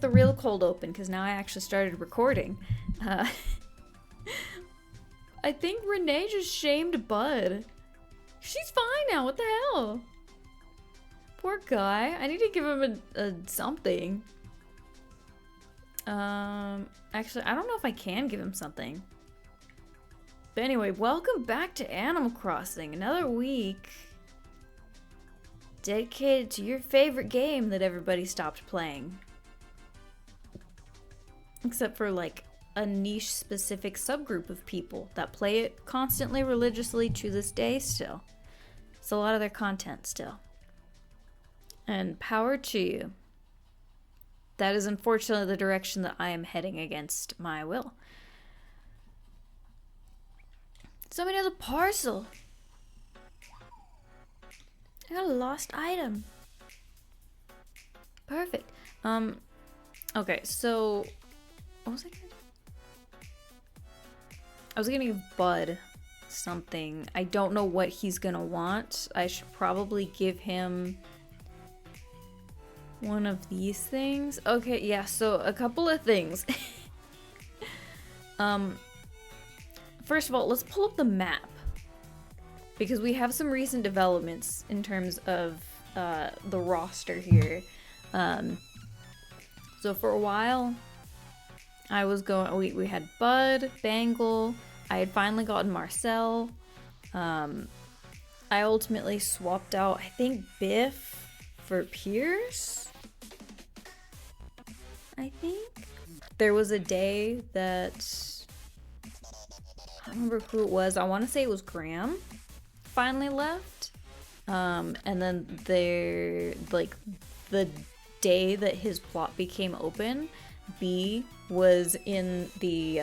the real cold open, because now I actually started recording. I think Renee just shamed Bud. She's fine now, what the hell? Poor guy. I need to give him a something. Actually, I don't know if I can give him something. But anyway, welcome back to Animal Crossing. Another week dedicated to your favorite game that everybody stopped playing. Except for like a niche specific subgroup of people that play it constantly, religiously to this day still. It's a lot of their content still. And power to you. That is unfortunately the direction that I am heading against my will. Somebody has a parcel. I got a lost item. Perfect. Okay, so what was I gonna do? I was gonna give Bud something. I don't know what he's gonna want. I should probably give him one of these things. Okay, yeah, so a couple of things. First of all, let's pull up the map. Because we have some recent developments in terms of the roster here. So for a while, I was going, we had Bud, Bangle, I had finally gotten Marcel. I ultimately swapped out, I think, Biff for Pierce? I think? There was a day that, I don't remember who it was, I want to say it was Graham, finally left. And then there, like, the day that his plot became open, B was in the,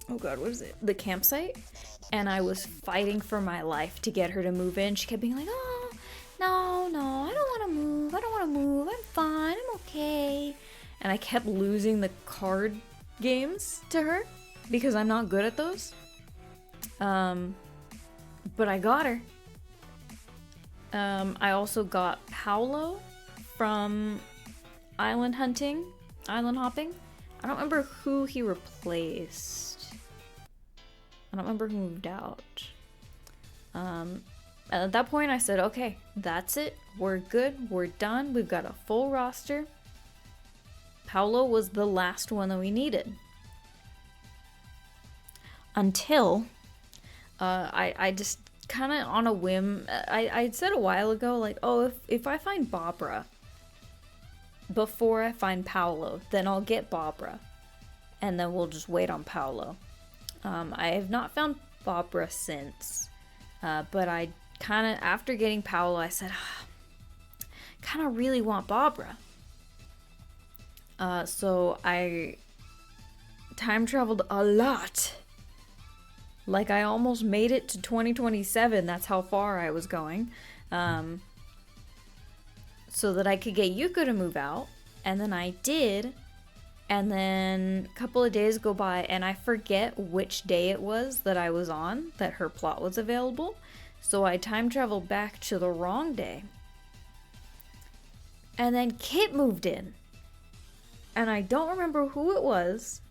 oh god, what is it? The campsite. And I was fighting for my life to get her to move in. She kept being like, oh, no, I don't want to move, I'm fine, I'm okay. And I kept losing the card games to her because I'm not good at those. But I got her. I also got Paolo from island hopping. I don't remember who he replaced. I don't remember who moved out. And at that point I said, okay, that's it. We're good. We're done. We've got a full roster. Paolo was the last one that we needed. Until I just kind of on a whim, I said a while ago, like, oh, if I find Barbara before I find Paolo, then I'll get Barbara. And then we'll just wait on Paolo. I have not found Barbara since. But I kind of, after getting Paolo, I said, kind of really want Barbara. So I time traveled a lot. Like, I almost made it to 2027. That's how far I was going. So that I could get Yuko to move out. And then I did. And then a couple of days go by, and I forget which day it was that I was on, that her plot was available. So I time traveled back to the wrong day. And then Kit moved in. And I don't remember who it was,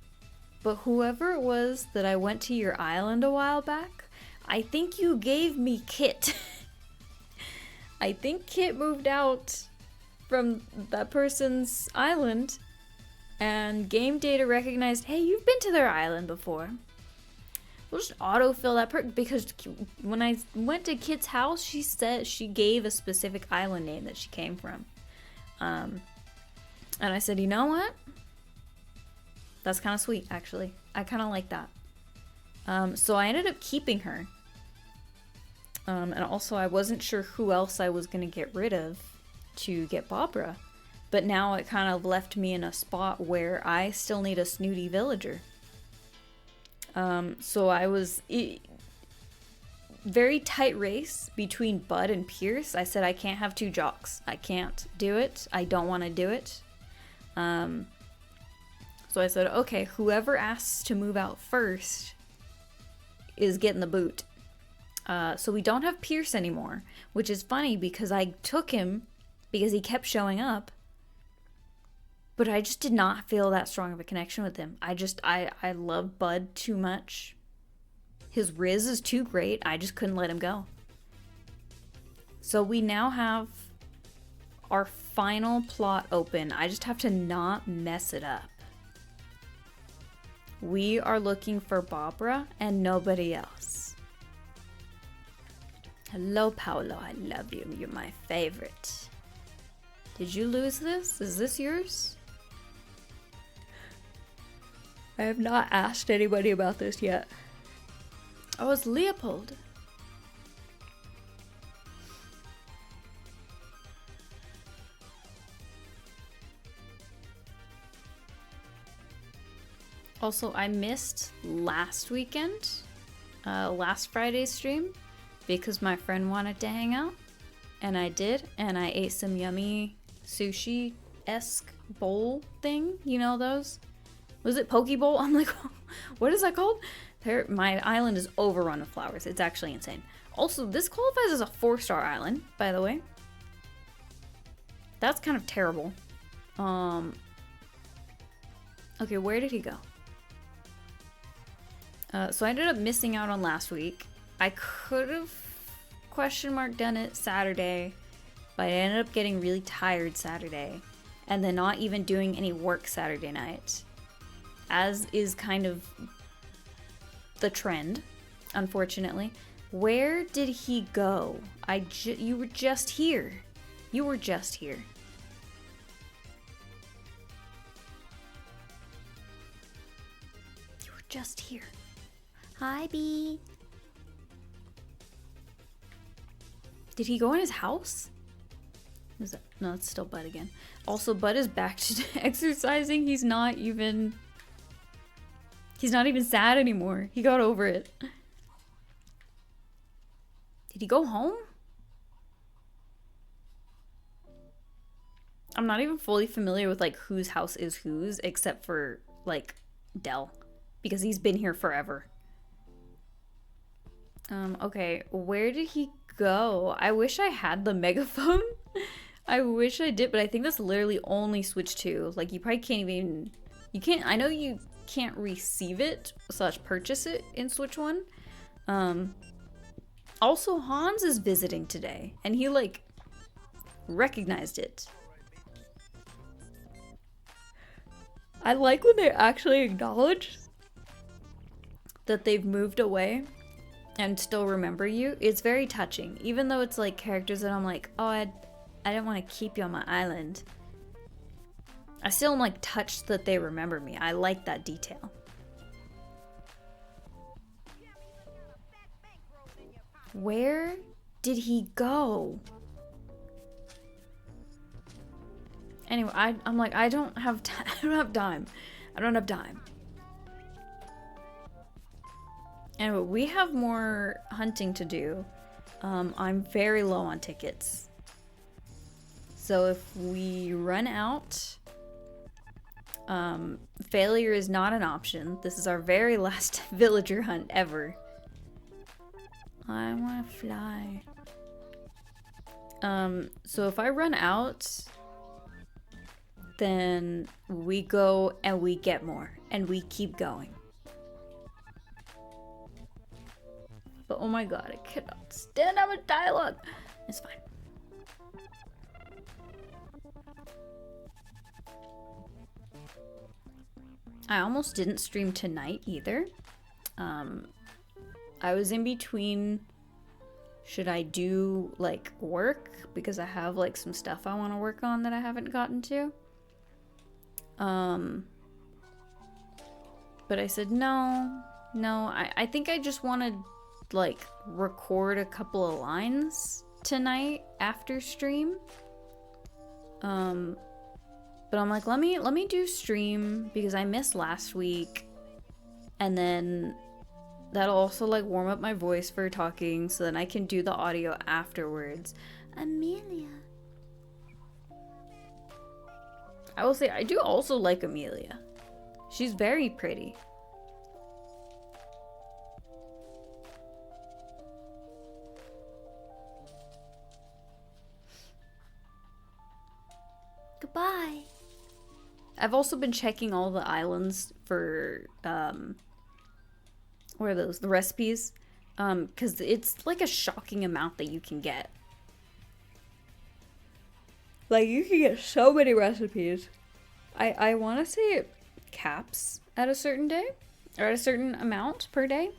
but whoever it was that I went to your island a while back, I think you gave me Kit. I think Kit moved out from that person's island, and game data recognized, hey, you've been to their island before. We'll just autofill that because when I went to Kit's house, she said she gave a specific island name that she came from. And I said, you know what? That's kind of sweet, actually. I kind of like that. So I ended up keeping her. And also I wasn't sure who else I was going to get rid of to get Barbara. But now it kind of left me in a spot where I still need a snooty villager. So I was... very tight race between Bud and Pierce. I said I can't have two jocks. I can't do it. I don't want to do it. So I said, okay, whoever asks to move out first is getting the boot. So we don't have Pierce anymore, which is funny because I took him because he kept showing up. But I just did not feel that strong of a connection with him. I love Bud too much. His Riz is too great. I just couldn't let him go. So we now have our final plot open. I just have to not mess it up. We are looking for Barbara and nobody else. Hello, Paolo. I love you. You're my favorite. Did you lose this? Is this yours? I have not asked anybody about this yet. Oh, it's Leopold. Also, I missed last weekend, last Friday's stream, because my friend wanted to hang out, and I did, and I ate some yummy sushi-esque bowl thing, you know those? Was it Poke Bowl? I'm like, what is that called? My island is overrun with flowers. It's actually insane. Also, this qualifies as a 4-star island, by the way. That's kind of terrible. Okay, where did he go? So I ended up missing out on last week. I could have done it Saturday, but I ended up getting really tired Saturday and then not even doing any work Saturday night, as is kind of the trend, unfortunately. Where did he go? You were just here. You were just here. You were just here. Hi, Bee. Did he go in his house? No, it's still Bud again. Also, Bud is back to exercising. He's not even sad anymore. He got over it. Did he go home? I'm not even fully familiar with like whose house is whose, except for like Dell, because he's been here forever. Okay, where did he go? I wish I had the megaphone. I wish I did, but I think that's literally only Switch 2. Like, you probably can't even... I know you can't receive it / purchase it in Switch 1. Also, Hans is visiting today, and he, like, recognized it. I like when they actually acknowledge that they've moved away and still remember you. It's very touching, even though it's like characters that I'm like, oh, I didn't want to keep you on my island. I still am like touched that they remember me. I like that detail. Where did he go? Anyway, I'm like, I don't have time. I don't have time. Anyway, we have more hunting to do. I'm very low on tickets. So if we run out, failure is not an option. This is our very last villager hunt ever. I want to fly. So if I run out, then we go and we get more and we keep going. But oh my god, I cannot stand out with dialogue. It's fine. I almost didn't stream tonight either. I was in between, should I do like work? Because I have like some stuff I want to work on that I haven't gotten to. But I said no. I think I just want to like record a couple of lines tonight after stream. But I'm like, let me do stream because I missed last week, and then that'll also like warm up my voice for talking, so then I can do the audio afterwards. Amelia. I will say I do also like Amelia. She's very pretty. Goodbye. I've also been checking all the islands for, what are those? The recipes. Because it's like a shocking amount that you can get. Like, you can get so many recipes. I want to say it caps at a certain day, or at a certain amount per day.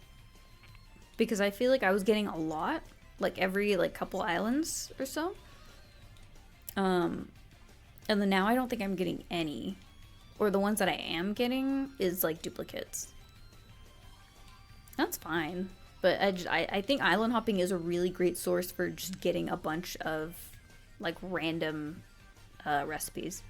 Because I feel like I was getting a lot, like every like couple islands or so. And then now I don't think I'm getting any. Or the ones that I am getting is like duplicates. That's fine. But I think island hopping is a really great source for just getting a bunch of like random recipes.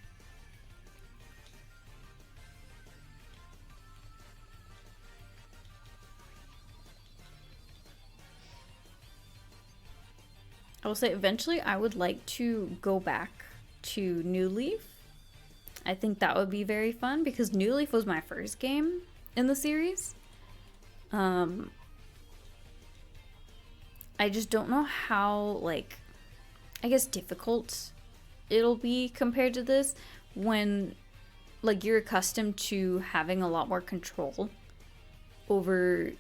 I will say eventually I would like to go back to New Leaf. I think that would be very fun because New Leaf was my first game in the series. I just don't know how, like, I guess difficult it'll be compared to this when, like, you're accustomed to having a lot more control over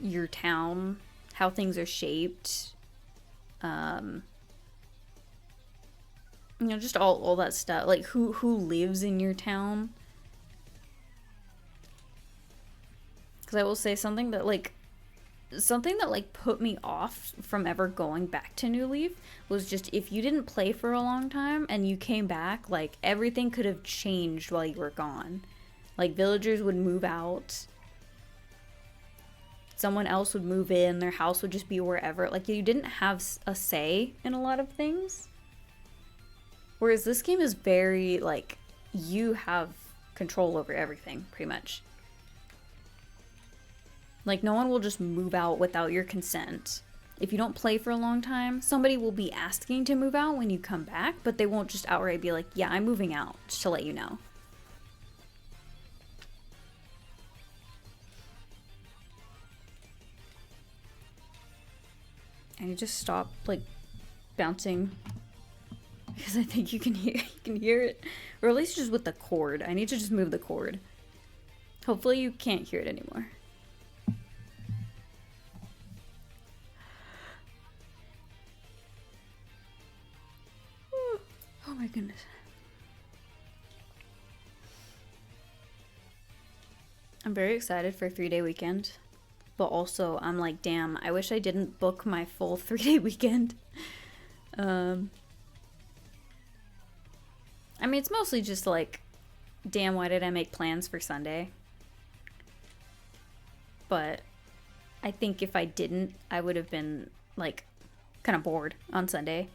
your town, how things are shaped, you know, just all that stuff, like who lives in your town. Because I will say something that like put me off from ever going back to New Leaf was just if you didn't play for a long time and you came back, like everything could have changed while you were gone. Like villagers would move out, someone else would move in, their house would just be wherever. Like you didn't have a say in a lot of things. Whereas this game is very like you have control over everything pretty much. Like, no one will just move out without your consent. If you don't play for a long time, somebody will be asking to move out when you come back, but they won't just outright be like, yeah, I'm moving out, just to let you know. And you just stop, like, bouncing. Because I think you can hear it. Or at least just with the cord. I need to just move the cord. Hopefully you can't hear it anymore. Oh my goodness. I'm very excited for a 3-day weekend. But also, I'm like, damn, I wish I didn't book my full 3-day weekend. I mean, it's mostly just like, damn, why did I make plans for Sunday? But I think if I didn't, I would have been, like, kind of bored on Sunday.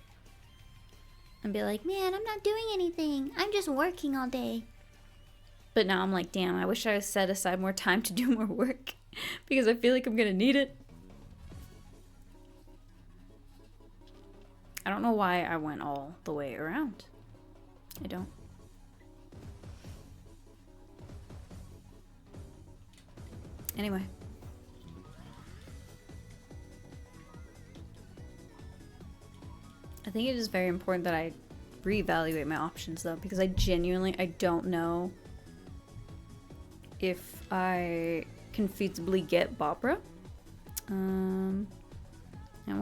And be like, man, I'm not doing anything. I'm just working all day. But now I'm like, damn, I wish I set aside more time to do more work. Because I feel like I'm gonna need it. I don't know why I went all the way around. I don't. Anyway. I think it is very important that I reevaluate my options though, because I don't know if I can feasibly get Barbara. Animal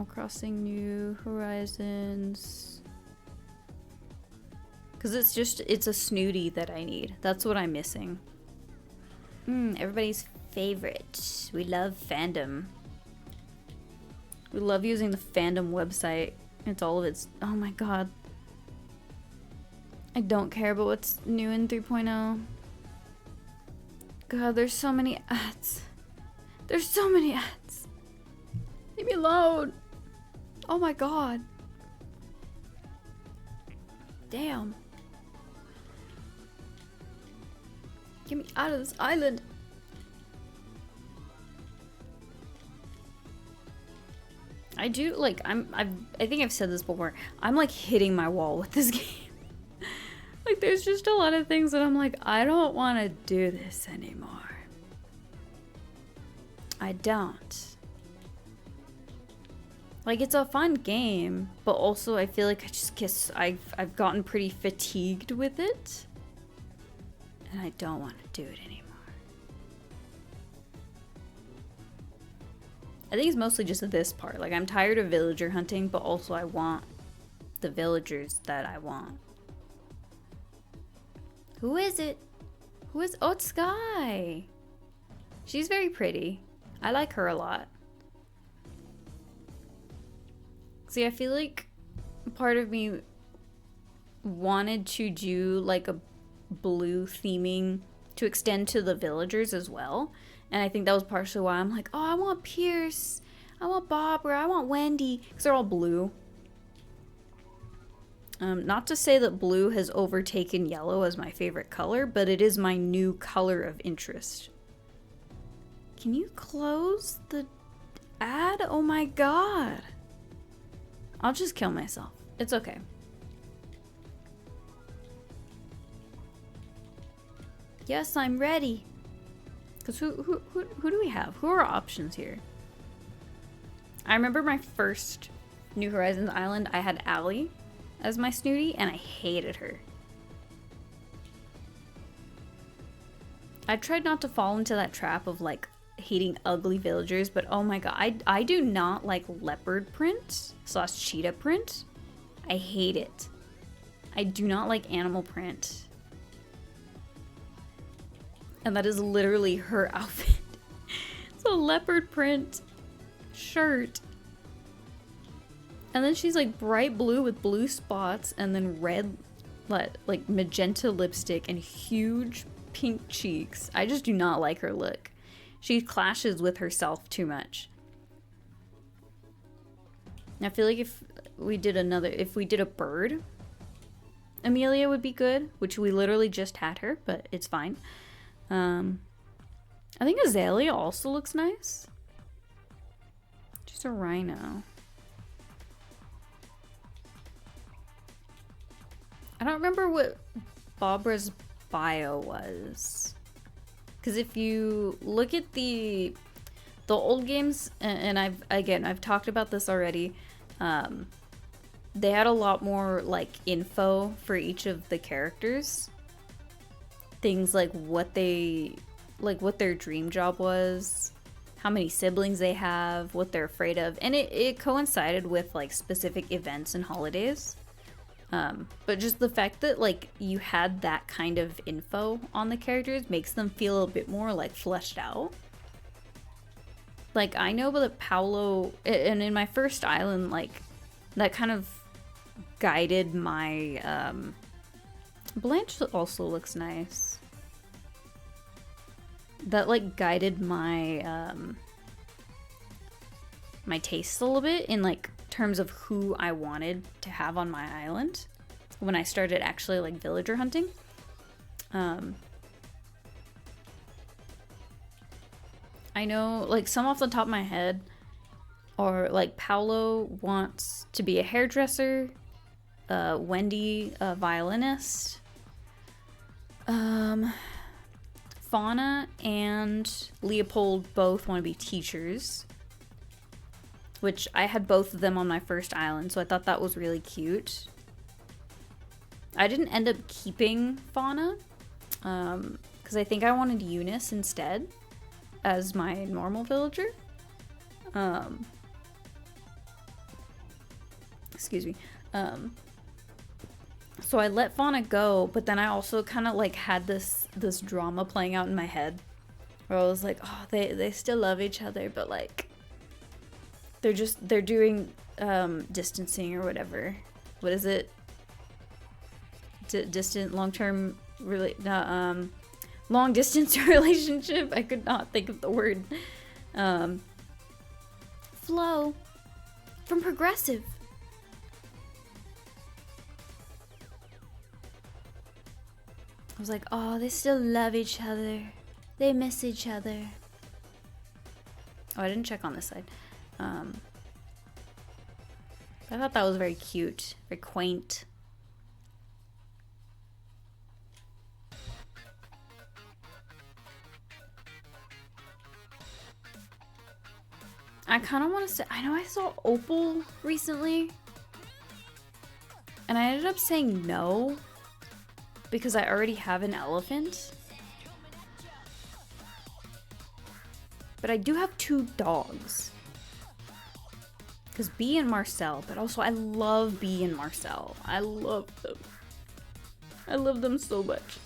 Crossing New Horizons. Because it's a snooty that I need. That's what I'm missing. Everybody's favorite. We love fandom. We love using the fandom website. It's all of its... Oh my god. I don't care about what's new in 3.0. God, there's so many ads. There's so many ads. Leave me alone. Oh my god. Damn. Get me out of this island. I do, like, I think I've said this before. I'm, like, hitting my wall with this game. Like, there's just a lot of things that I'm like, I don't want to do this anymore. I don't. Like, it's a fun game, but also I feel like I've gotten pretty fatigued with it. and I don't want to do it anymore. I think it's mostly just this part. Like, I'm tired of villager hunting, but also I want the villagers that I want. Who is it? Who is... Oh, it's Sky. She's very pretty. I like her a lot. See, I feel like part of me wanted to do like a blue theming to extend to the villagers as well. And I think that was partially why I'm like, oh, I want Pierce, I want Barbara, I want Wendy, because they're all blue. Not to say that blue has overtaken yellow as my favorite color, but it is my new color of interest. Can you close the ad? Oh my god. I'll just kill myself. It's okay. Yes, I'm ready. Because who do we have? Who are our options here? I remember my first New Horizons island, I had Allie as my snooty, and I hated her. I tried not to fall into that trap of like hating ugly villagers, but oh my god, I do not like leopard print / cheetah print. I hate it. I do not like animal print. And that is literally her outfit. It's a leopard print shirt. And then she's like bright blue with blue spots and then red, like magenta lipstick and huge pink cheeks. I just do not like her look. She clashes with herself too much. I feel like if we did a bird, Amelia would be good, which we literally just had her, but it's fine. I think Azalea also looks nice. Just a rhino. I don't remember what Barbara's bio was. Because if you look at the old games, and I've talked about this already, they had a lot more like info for each of the characters. Things like what their dream job was, how many siblings they have, what they're afraid of, and it coincided with like specific events and holidays. But just the fact that like you had that kind of info on the characters makes them feel a bit more like fleshed out. Like I know that Paolo, and in my first island, like that kind of guided my, Blanche also looks nice. That like guided my, my tastes a little bit in like terms of who I wanted to have on my island when I started actually like villager hunting. I know like some off the top of my head are like Paolo wants to be a hairdresser, Wendy a violinist, Fauna and Leopold both want to be teachers, which I had both of them on my first island, so I thought that was really cute. I didn't end up keeping Fauna, because I think I wanted Eunice instead as my normal villager. Excuse me. So I let Fauna go, but then I also kind of like had this drama playing out in my head where I was like, oh, they still love each other, but like they're doing distancing or whatever. What is it? Distant long-term long distance relationship. I could not think of the word. Flo from Progressive. I was like, oh, they still love each other. They miss each other. Oh, I didn't check on this side. I thought that was very cute, very quaint. I kind of want to say, I know I saw Opal recently, and I ended up saying no because I already have an elephant. But I do have 2 dogs. Because Bee and Marcel, but also I love Bee and Marcel. I love them. I love them so much.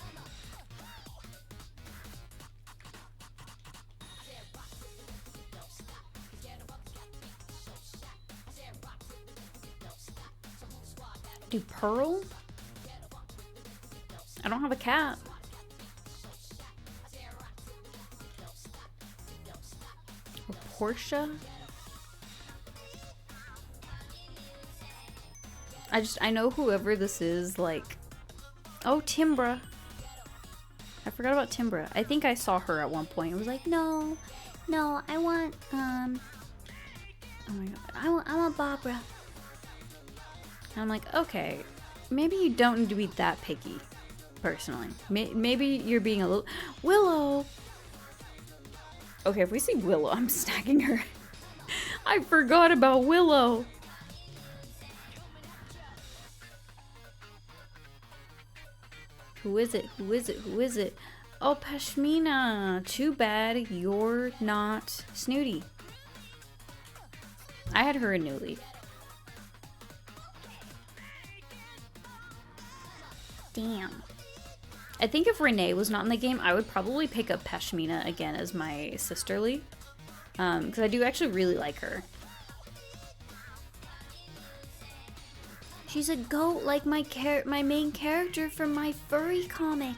Do Pearl? I don't have a cat. Or Portia? I know whoever this is, like... Oh, Timbra. I forgot about Timbra. I think I saw her at one point. It was like, no, I want, oh my god, I want Barbara. And I'm like, okay, maybe you don't need to be that picky, personally. Maybe you're being a little... Willow! Okay, if we see Willow, I'm stacking her. I forgot about Willow! Who is it? Who is it? Who is it? Oh, Pashmina! Too bad you're not Snooty. I had her in New Leaf. Damn. I think if Renee was not in the game, I would probably pick up Pashmina again as my sisterly. Because I do actually really like her. She's a goat like my main character from my furry comic.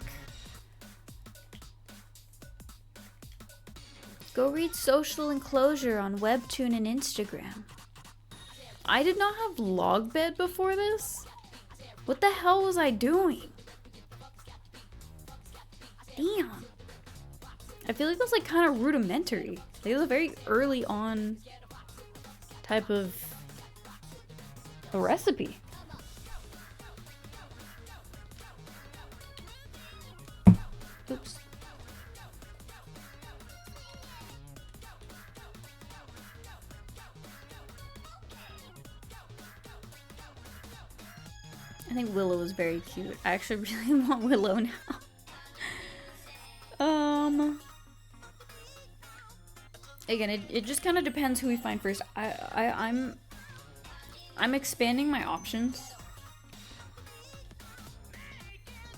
Go read Social Enclosure on Webtoon and Instagram. I did not have Logbed before this? What the hell was I doing? Damn. I feel like that's like kind of rudimentary. Like, it was a very early on type of a recipe. Oops. I think Willow is very cute. I actually really want Willow now. Again, it just kind of depends who we find first. I'm expanding my options.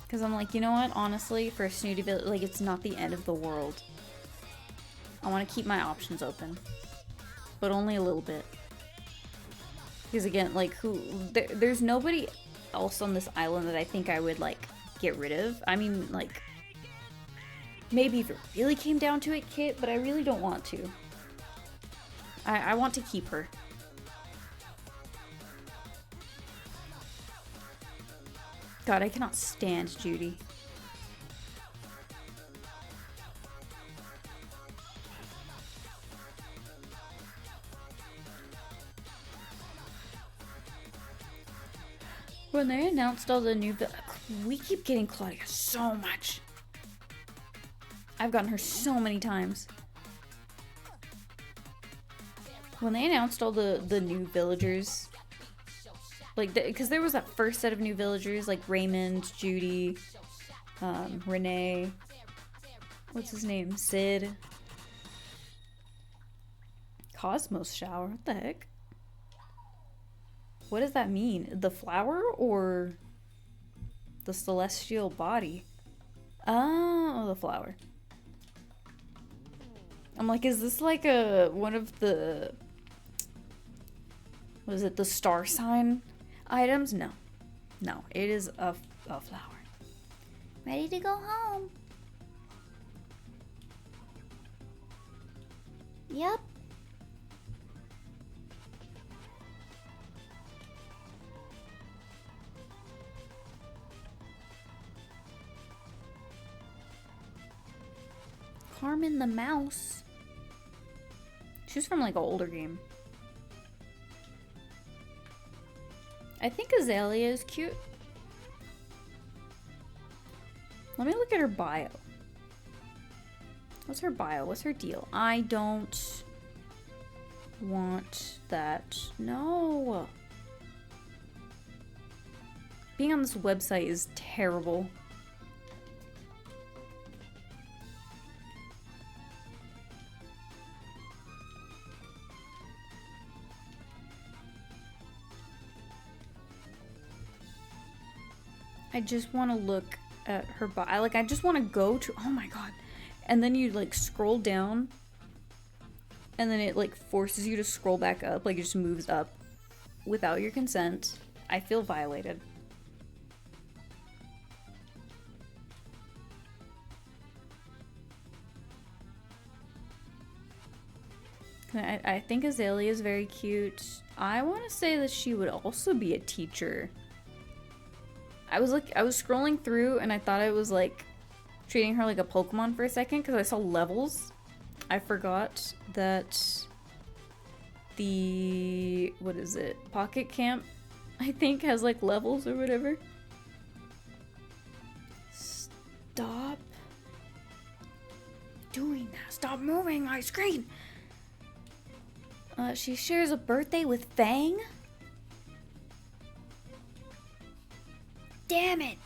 Because I'm like, you know what? Honestly, for a Snooty Village, like, it's not the end of the world. I want to keep my options open. But only a little bit. Because again, like, there's nobody else on this island that I think I would, like, get rid of. I mean, like, maybe if it really came down to it, Kit, but I really don't want to. I want to keep her. God, I cannot stand Judy. When they announced all the new... We keep getting Claudia so much. I've gotten her so many times. When they announced all the new villagers... Like, because there was that first set of new villagers, like Raymond, Judy, Renee, what's his name? Sid. Cosmos Shower, what the heck? What does that mean? The flower or the celestial body? Oh, the flower. I'm like, is this like one of the, was it the star sign items? No. No, it is a flower. Ready to go home. Yep. Carmen the mouse. She's from like an older game. I think Azalea is cute. Let me look at her bio. What's her bio? What's her deal? I don't want that. No. Being on this website is terrible. I just want to look at her body. I just want to go to, oh my god. And then you like scroll down and then it like forces you to scroll back up. Like it just moves up without your consent. I feel violated. I think Azalea is very cute. I want to say that she would also be a teacher. I was scrolling through and I thought I was like treating her like a Pokemon for a second because I saw levels. I forgot that the, what is it? Pocket Camp, I think, has like levels or whatever. Stop doing that. Stop moving my screen. She shares a birthday with Fang? Damn it!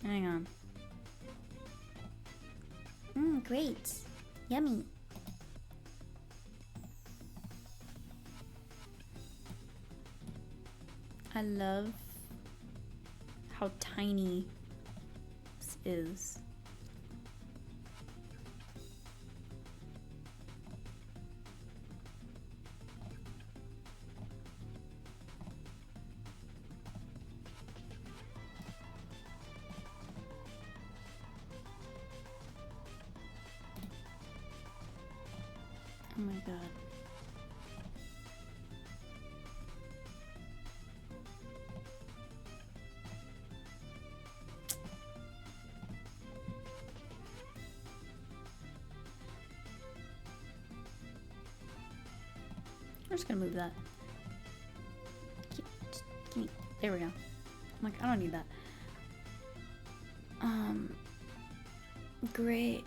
Hang on. Great. Yummy. I love how tiny this is. Oh my god. I'm just gonna move that. Give me, there we go. I'm like, I don't need that. Great.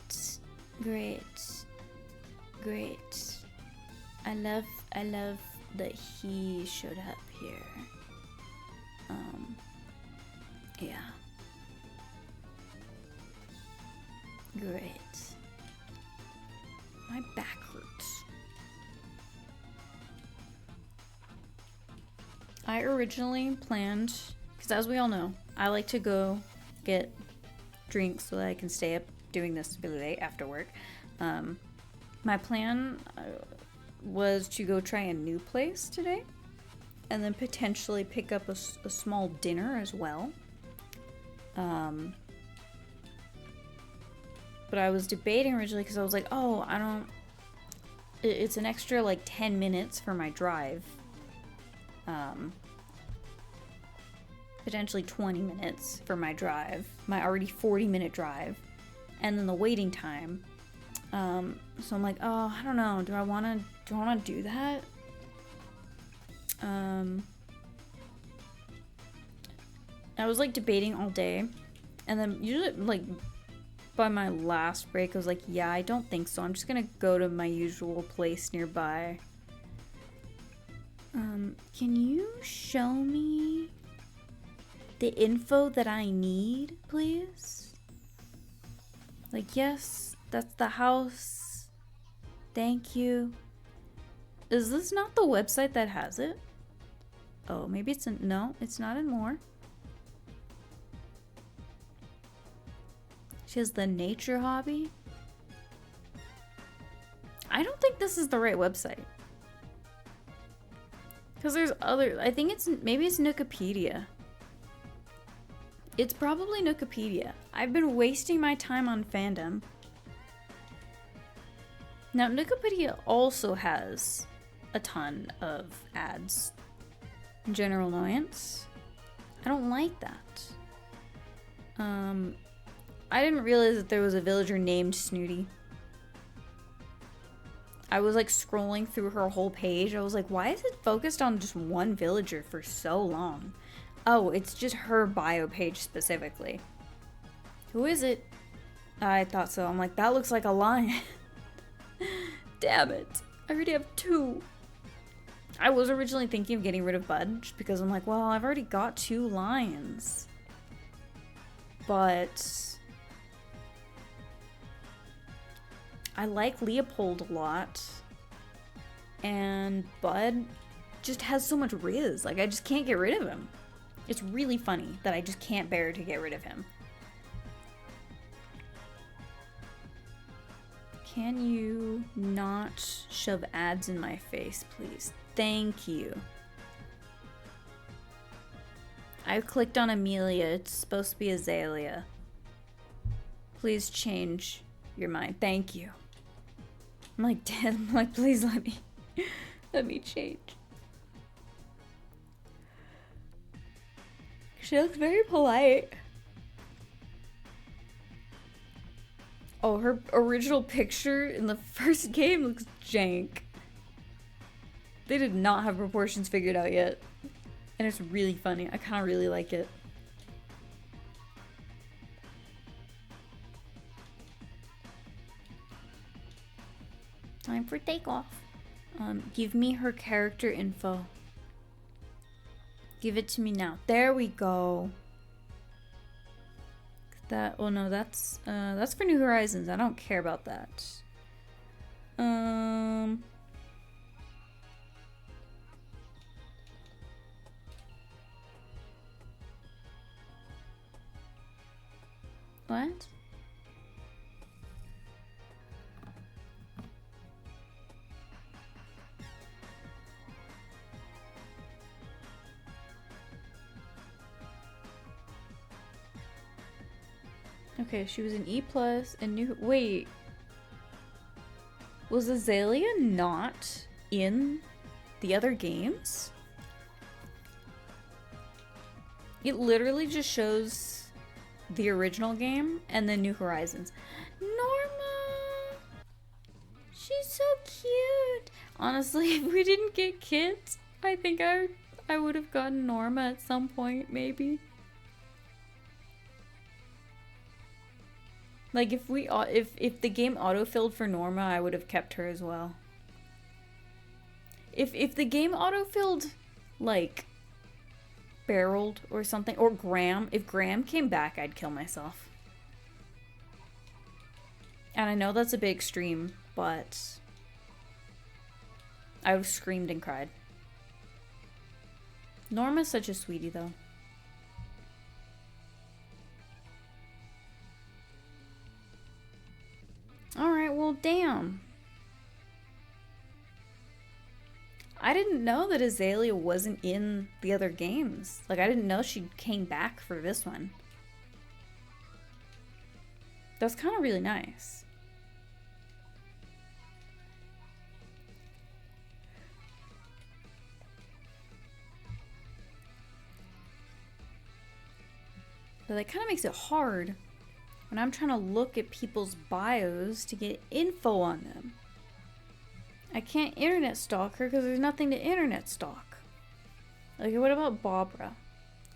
I love that he showed up here. Yeah. Great. My back hurts. I originally planned, because as we all know, I like to go get drinks so that I can stay up doing this really late after work. My plan was to go try a new place today and then potentially pick up a small dinner as well. But I was debating originally because I was like, oh, it's an extra like 10 minutes for my drive. Potentially 20 minutes for my drive, my already 40-minute drive, and then the waiting time. So I'm like, oh, I don't know. Do I want to do that? I was like debating all day, and then usually like by my last break, I was like, yeah, I don't think so. I'm just gonna go to my usual place nearby. Can you show me the info that I need, please? Like, yes, that's the house. Thank you. Is this not the website that has it? Oh, maybe it's in, no, it's not in more. She has the nature hobby. I don't think this is the right website. Because there's other, I think maybe it's Wikipedia. It's probably Wikipedia. I've been wasting my time on fandom. Now, Wikipedia also has a ton of ads. General annoyance. I don't like that. I didn't realize that there was a villager named Snooty. I was like scrolling through her whole page. I was like, why is it focused on just one villager for so long? Oh, it's just her bio page specifically. Who is it? I thought so. I'm like, that looks like a lion. Damn it. I already have 2. I was originally thinking of getting rid of Bud just because I'm like, well, I've already got 2 lions. But I like Leopold a lot. And Bud just has so much riz. Like, I just can't get rid of him. It's really funny that I just can't bear to get rid of him. Can you not shove ads in my face, please? Thank you. I clicked on Amelia. It's supposed to be Azalea. Please change your mind. Thank you. I'm like, Dad, I'm like, please let me change. She looks very polite. Oh, her original picture in the first game looks jank. They did not have proportions figured out yet. And it's really funny. I kind of really like it. Time for takeoff. Give me her character info. Give it to me now. There we go. That, oh no, that's for New Horizons. I don't care about that. What? Okay, she was an E+ and new. Wait. Was Azalea not in the other games? It literally just shows the original game and then New Horizons. Norma! She's so cute! Honestly, if we didn't get Kit, I think I would have gotten Norma at some point, maybe. Like, if the game autofilled for Norma, I would have kept her as well. If the game autofilled, like, Barreled or something, or Graham, if Graham came back, I'd kill myself. And I know that's a bit extreme, but I would have screamed and cried. Norma's such a sweetie, though. Alright, well, damn. I didn't know that Azalea wasn't in the other games. Like, I didn't know she came back for this one. That's kind of really nice. But that kind of makes it hard when I'm trying to look at people's bios to get info on them. I can't internet stalk her because there's nothing to internet stalk. Okay, what about Barbara?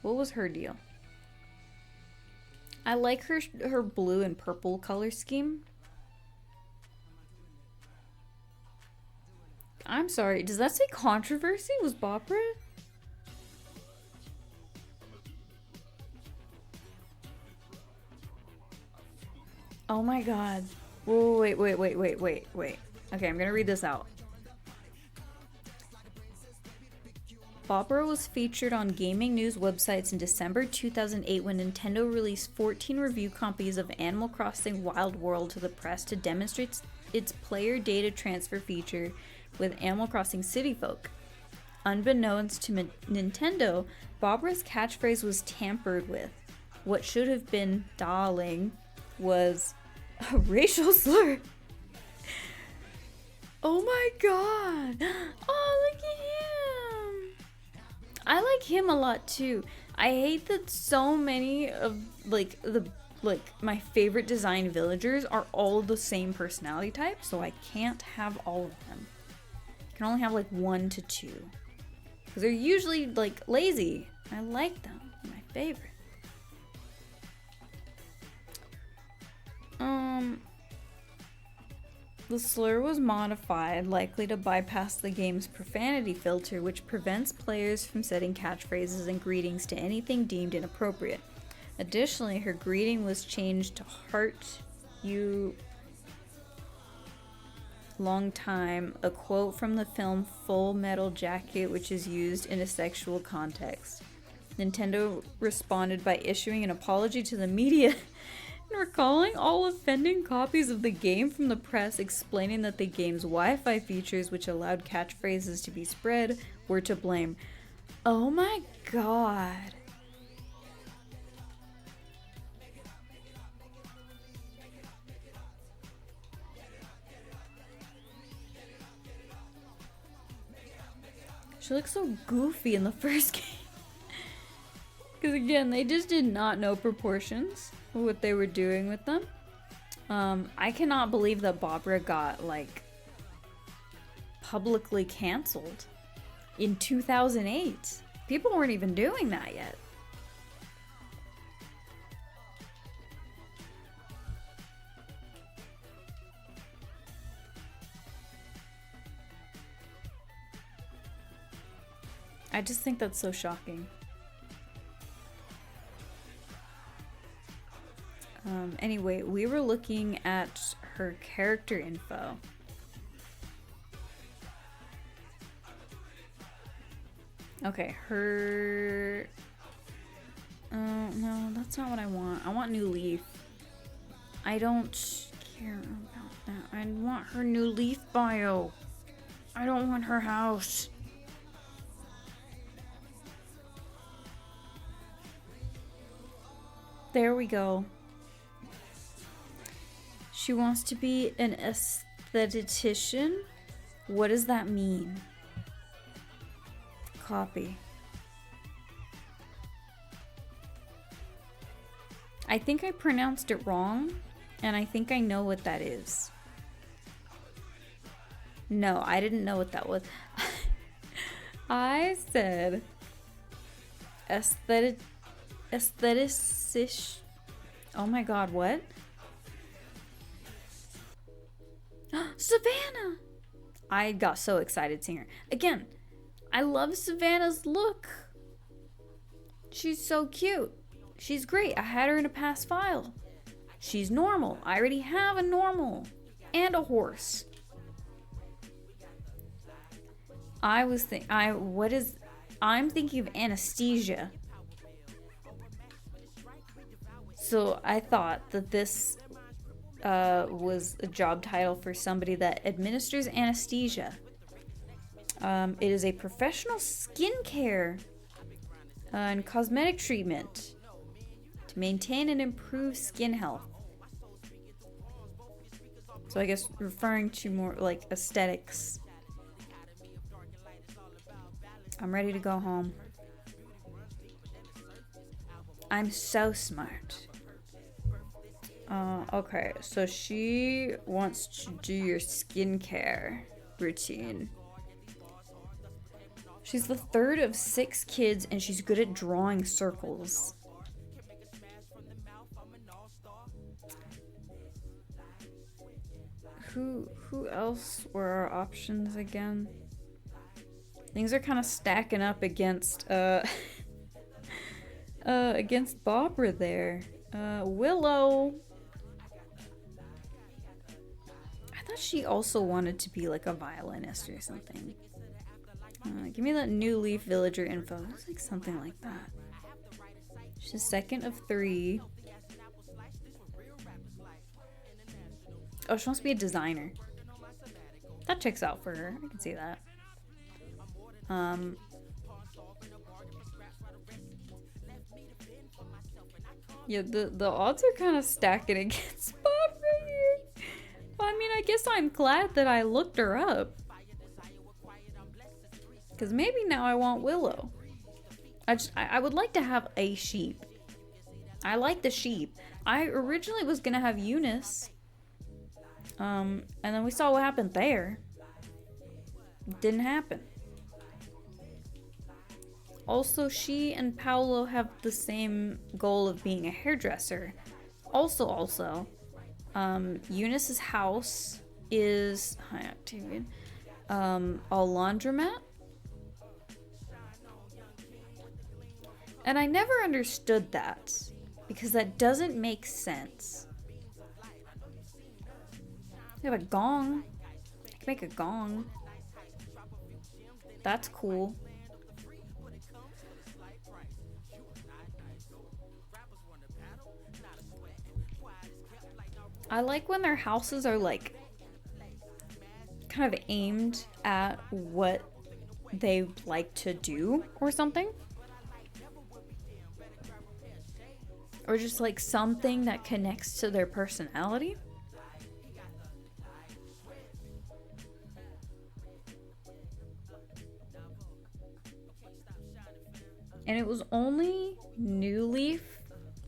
What was her deal? I like her blue and purple color scheme. I'm sorry, does that say controversy? Was Barbara? Oh my god. Whoa, wait. Okay, I'm gonna read this out. Barbara was featured on gaming news websites in December 2008 when Nintendo released 14 review copies of Animal Crossing Wild World to the press to demonstrate its player data transfer feature with Animal Crossing City Folk. Unbeknownst to Nintendo, Barbara's catchphrase was tampered with. What should have been "darling" was a racial slur. Oh my god! Oh, look at him! I like him a lot too. I hate that so many of my favorite design villagers are all the same personality type, so I can't have all of them. I can only have like 1 to 2. Because they're usually like lazy. I like them. They're my favorite. The slur was modified, likely to bypass the game's profanity filter, which prevents players from setting catchphrases and greetings to anything deemed inappropriate. Additionally, her greeting was changed to "Heart You..." long time a quote from the film Full Metal Jacket, which is used in a sexual context. Nintendo responded by issuing an apology to the media and recalling all offending copies of the game from the press, explaining that the game's Wi-Fi features, which allowed catchphrases to be spread, were to blame. Oh my god. She looks so goofy in the first game. Because again, they just did not know proportions of what they were doing with them. I cannot believe that Barbara got, like, publicly canceled in 2008. People weren't even doing that yet. I just think that's so shocking. Anyway, we were looking at her character info. Okay, her... no, that's not what I want. I want New Leaf. I don't care about that. I want her New Leaf bio. I don't want her house. There we go. She wants to be an aesthetician? What does that mean? Copy. I think I pronounced it wrong, and I think I know what that is. No, I didn't know what that was. I said aesthetic... aestheticish. Oh my god, what? Savannah! I got so excited seeing her. Again, I love Savannah's look. She's so cute. She's great. I had her in a past file. She's normal. I already have a normal. And a horse. I'm thinking of anesthesia. So I thought that this was a job title for somebody that administers anesthesia. It is a professional skincare and cosmetic treatment to maintain and improve skin health. So I guess referring to more like aesthetics. I'm ready to go home. I'm so smart. Okay, so she wants to do your skincare routine. She's the third of 6 kids and she's good at drawing circles. Who else were our options again? Things are kind of stacking up against against Barbara there. Willow. I thought she also wanted to be like a violinist or something. Give me that New Leaf villager info. It was like something like that. She's second of 3. Oh, she wants to be a designer. That checks out for her. I can see that. Yeah, the odds are kind of stacking against Barbara here. Well, I mean, I guess I'm glad that I looked her up. Because maybe now I want Willow. I would like to have a sheep. I like the sheep. I originally was going to have Eunice. And then we saw what happened there. It didn't happen. Also, she and Paolo have the same goal of being a hairdresser. Also, Eunice's house is, hi Octavian, a laundromat. And I never understood that, because that doesn't make sense. They have a gong. Can make a gong. That's cool. I like when their houses are like kind of aimed at what they like to do or something. Or just like something that connects to their personality. And it was only New Leaf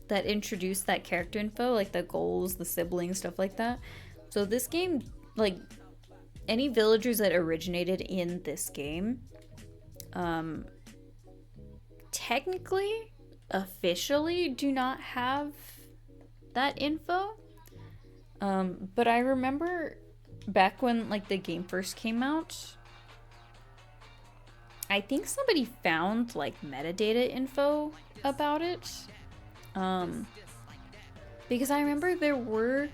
that introduced that character info, like the goals, the siblings, stuff like that. So this game, like any villagers that originated in this game, technically, officially do not have that info. But I remember back when like the game first came out, I think somebody found like metadata info about it. Because I remember there were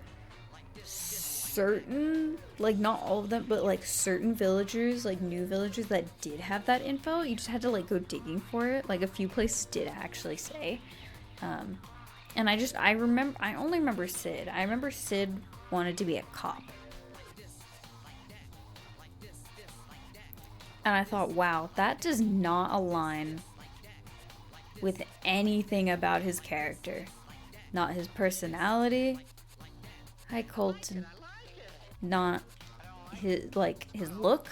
certain, like not all of them, but like certain villagers, like new villagers that did have that info. You just had to like go digging for it. Like a few places did actually say. And I only remember Sid. I remember Sid wanted to be a cop. And I thought, wow, that does not align with anything about his character. Not his personality. Hi, Colton. Not his look.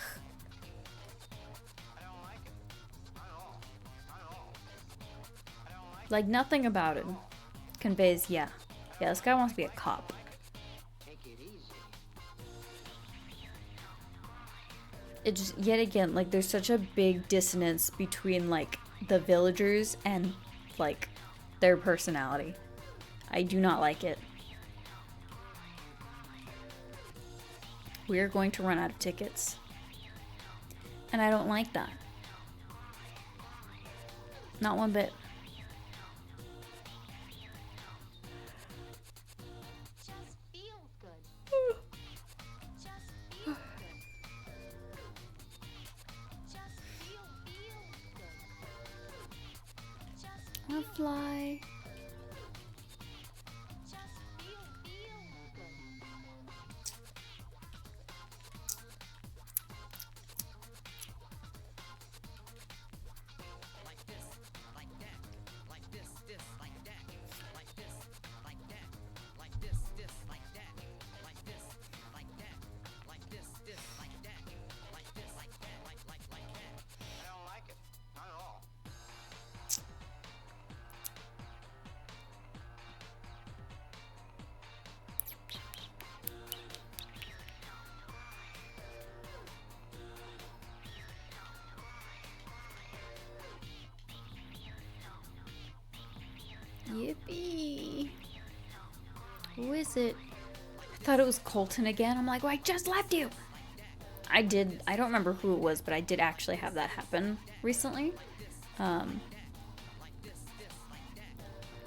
Like nothing about him conveys, yeah, this guy wants to be a cop. It just, yet again, like there's such a big dissonance between like the villagers and like their personality. I do not like it. We are going to run out of tickets. And I don't like that. Not one bit. I'll fly. Yippee. Who is it? I thought it was Colton again. I'm like, well, I just left you. I don't remember who it was, but I did actually have that happen recently.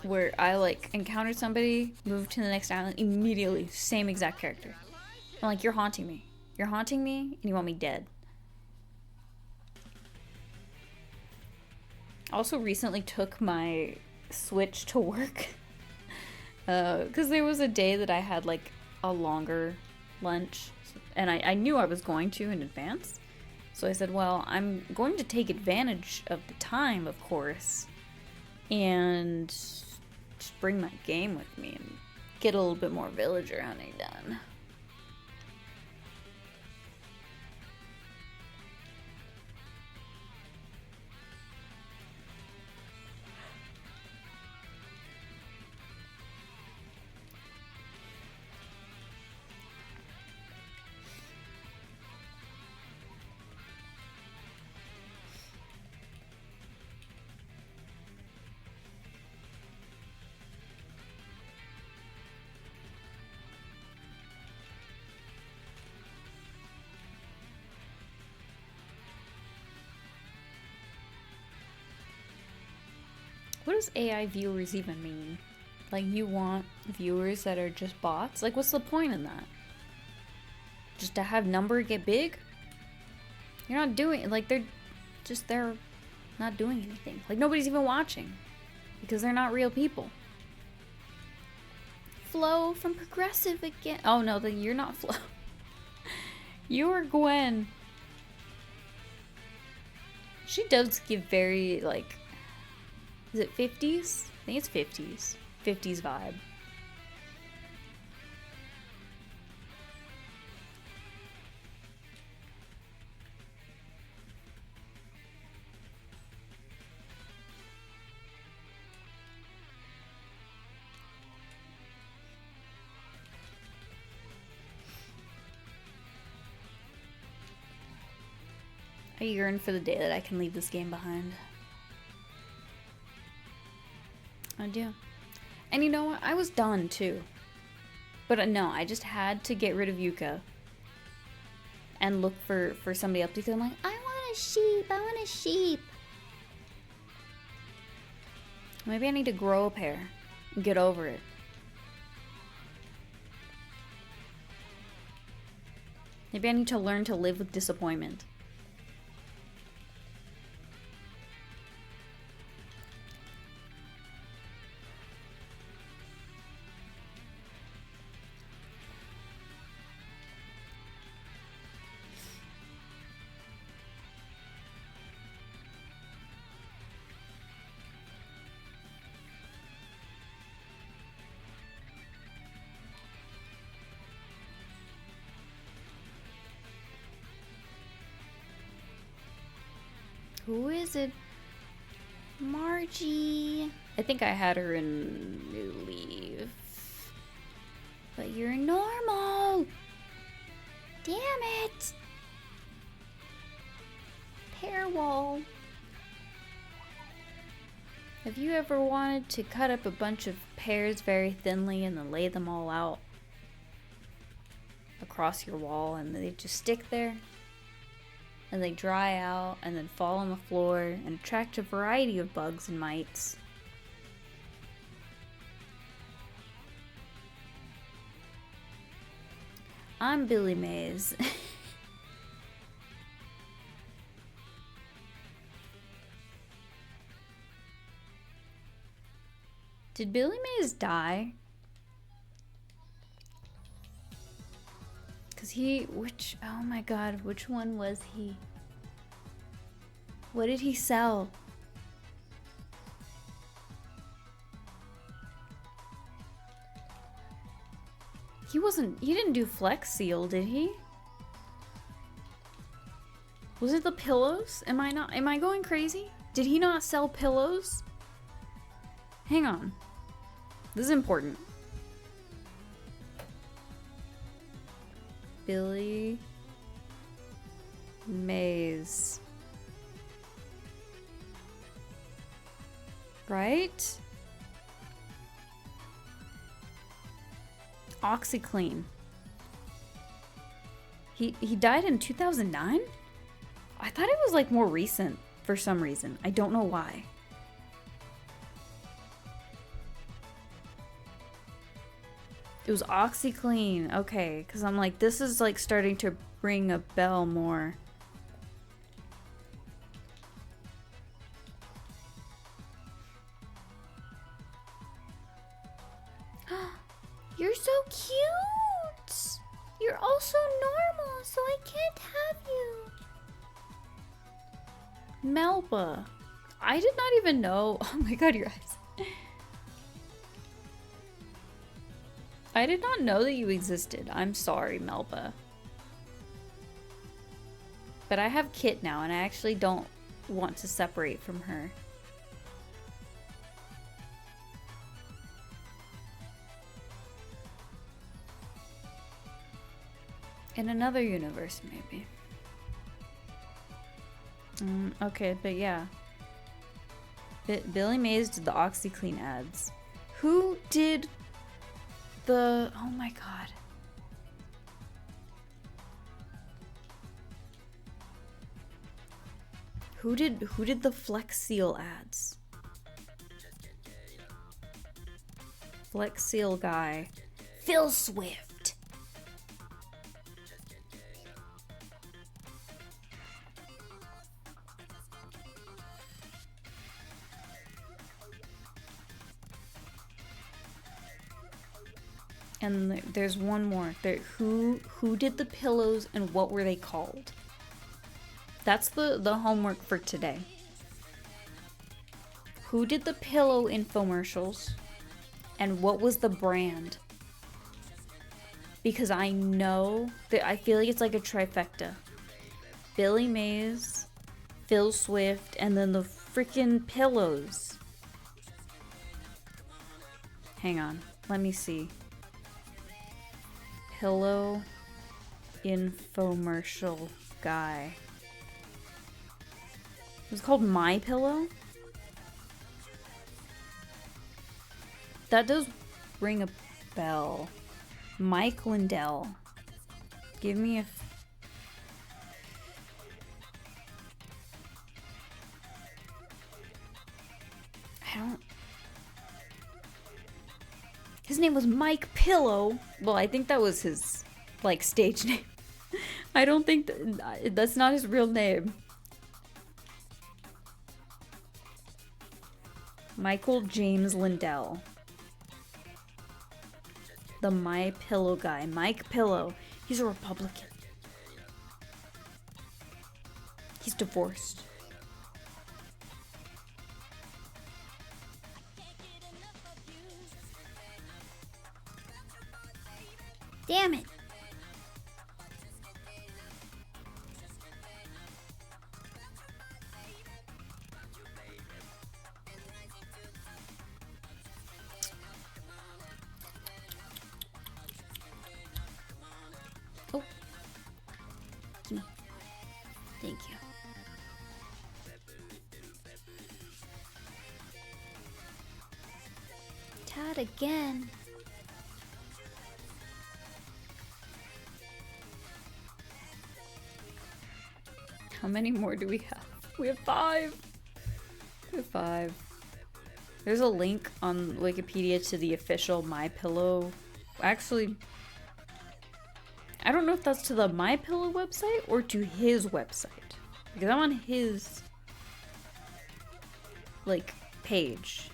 Where I like encountered somebody, moved to the next island, immediately, same exact character. I'm like, you're haunting me. You're haunting me, and you want me dead. I also recently took my Switch to work. Because there was a day that I had like a longer lunch. And I knew I was going to in advance. So I said, well, I'm going to take advantage of the time, of course. And just bring my game with me and get a little bit more villager hunting done. What does AI viewers even mean? Like, you want viewers that are just bots? Like, what's the point in that? just to have number get big. You're not doing, like, they're not doing anything. Like, nobody's even watching because they're not real people. Flo from Progressive again. Oh no, then you're not Flo. You're Gwen. She does give very, like, is it 50s? I think it's 50s. 50s vibe. I yearn for the day that I can leave this game behind. I do. And you know what? I was done too. But no, I just had to get rid of Yuka. And look for somebody else because I'm like, I want a sheep. I want a sheep. Maybe I need to grow a pair and get over it. Maybe I need to learn to live with disappointment. Who is it? Margie. I think I had her in New Leaf. But you're normal. Damn it. Pear wall. Have you ever wanted to cut up a bunch of pears very thinly and then lay them all out across your wall and they just stick there? And they dry out and then fall on the floor and attract a variety of bugs and mites. I'm Billy Mays. Did Billy Mays die? Cause oh my god, which one was he? What did he sell? He didn't do Flex Seal, did he? Was it the pillows? Am I going crazy? Did he not sell pillows? Hang on. This is important. Billy Mays. Right? OxyClean. He died in 2009? I thought it was like more recent for some reason. I don't know why. It was OxyClean. Okay, because I'm like, this is like starting to ring a bell more. You're so cute! You're also normal, so I can't have you. Melba. I did not even know. Oh my god, your eyes. I did not know that you existed. I'm sorry, Melba. But I have Kit now, and I actually don't want to separate from her. In another universe, maybe. Okay, but yeah. Billy Mays did the OxyClean ads. Who did the... Oh my god. Who did the Flex Seal ads? Flex Seal guy. Phil Swift. And there's one more. Who did the pillows and what were they called? That's the homework for today. Who did the pillow infomercials and what was the brand? Because I know that I feel like it's like a trifecta. Billy Mays, Phil Swift, and then the freaking pillows. Hang on, let me see. Pillow infomercial guy. It was called My Pillow? That does ring a bell. Mike Lindell. Give me a... I don't... His name was Mike Pillow. Well, I think that was his, like, stage name. I don't think that's not his real name. Michael James Lindell. The My Pillow guy. Mike Pillow. He's a Republican. He's divorced. Damn it. Oh. Gimme. Thank you. Tad again. How many more do we have? We have 5. We have 5. There's a link on Wikipedia to the official My Pillow. Actually, I don't know if that's to the My Pillow website or to his website. Because I'm on his, like, page.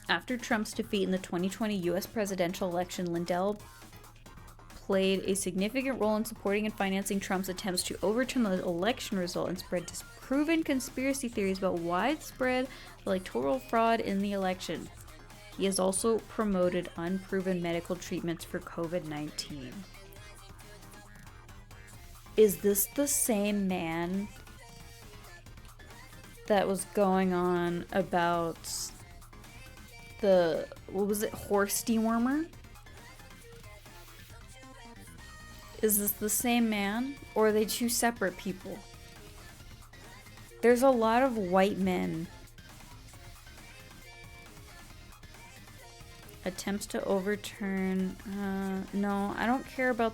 After Trump's defeat in the 2020 U.S. presidential election, Lindell played a significant role in supporting and financing Trump's attempts to overturn the election result and spread disproven conspiracy theories about widespread electoral fraud in the election. He has also promoted unproven medical treatments for COVID-19. Is this the same man that was going on about the, what was it, horse dewormer? Is this the same man, or are they two separate people? There's a lot of white men. Attempts to overturn, no, I don't care about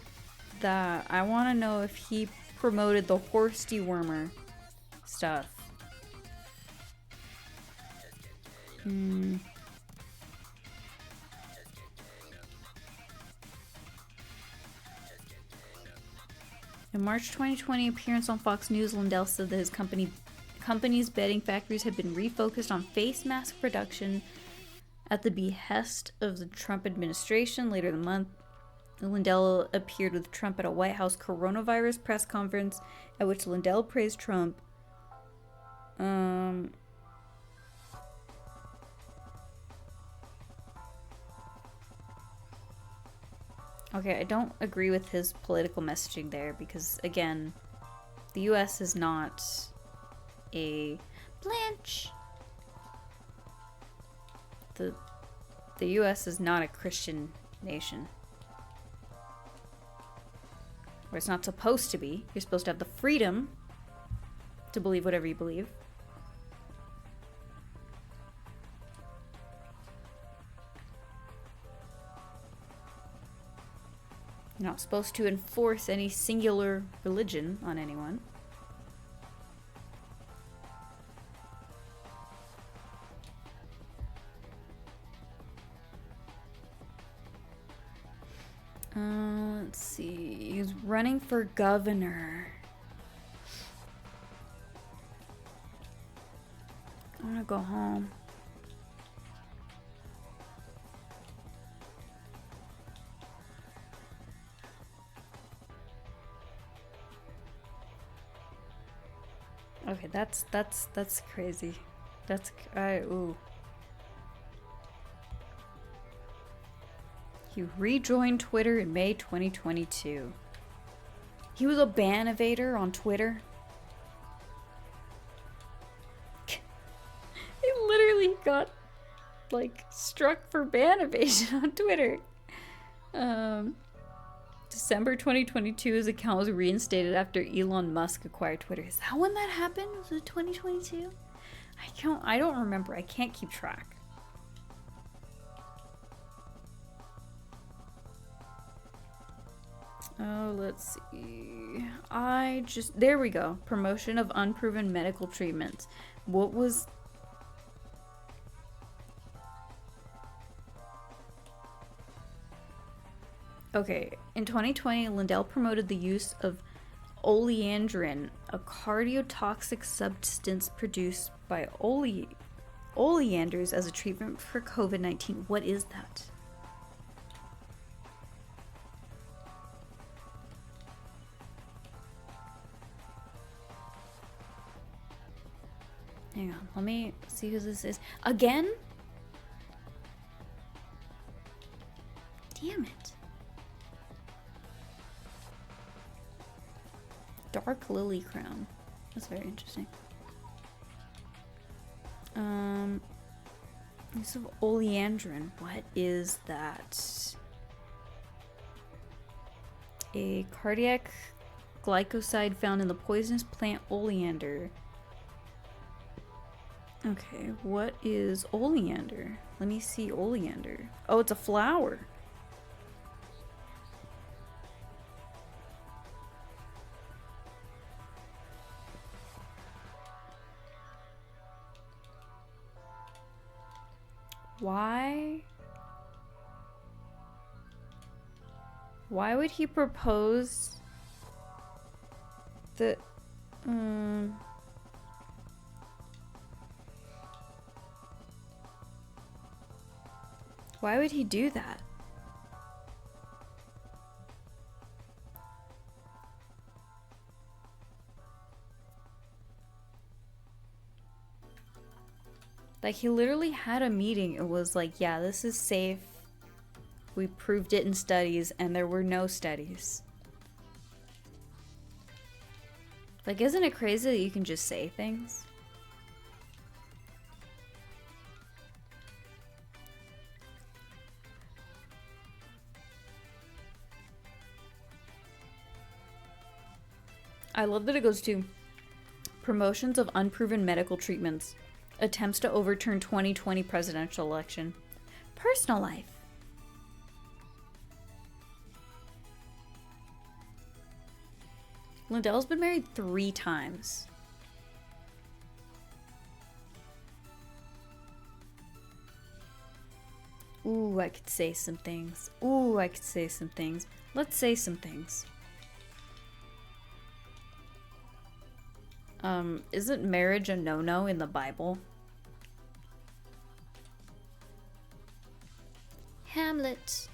that. I want to know if he promoted the horse dewormer stuff. In March 2020 appearance on Fox News, Lindell said that his company's bedding factories had been refocused on face mask production at the behest of the Trump administration. Later in the month, Lindell appeared with Trump at a White House coronavirus press conference at which Lindell praised Trump. Okay, I don't agree with his political messaging there because, again, the U.S. is not a Blanche. The U.S. is not a Christian nation. Or it's not supposed to be. You're supposed to have the freedom to believe whatever you believe. You're not supposed to enforce any singular religion on anyone. Let's see. He's running for governor. want to go home. Okay, that's crazy. Ooh. He rejoined Twitter in May 2022. He was a ban evader on Twitter. He literally got, like, struck for ban evasion on Twitter. December 2022, his account was reinstated after Elon Musk acquired Twitter. Is that when that happened? Was it 2022? I don't remember. I can't keep track. Oh, let's see. There we go. Promotion of unproven medical treatments. What was... Okay, in 2020, Lindell promoted the use of oleandrin, a cardiotoxic substance produced by oleanders as a treatment for COVID-19. What is that? Hang on, let me see who this is. Again? Damn it. Dark lily crown. That's very interesting. Use of oleandrin. What is that? A cardiac glycoside found in the poisonous plant oleander. Okay, what is oleander? Let me see oleander. Oh, it's a flower. Why? Why would he propose that? Why would he do that? Like, he literally had a meeting. It was like, yeah, this is safe. We proved it in studies, and there were no studies. Like, isn't it crazy that you can just say things? I love that it goes to promotions of unproven medical treatments. Attempts to overturn 2020 presidential election. Personal life. Lindell's been married 3 times. Ooh, I could say some things. Ooh, I could say some things. Let's say some things. Isn't marriage a no-no in the Bible? Hamlet.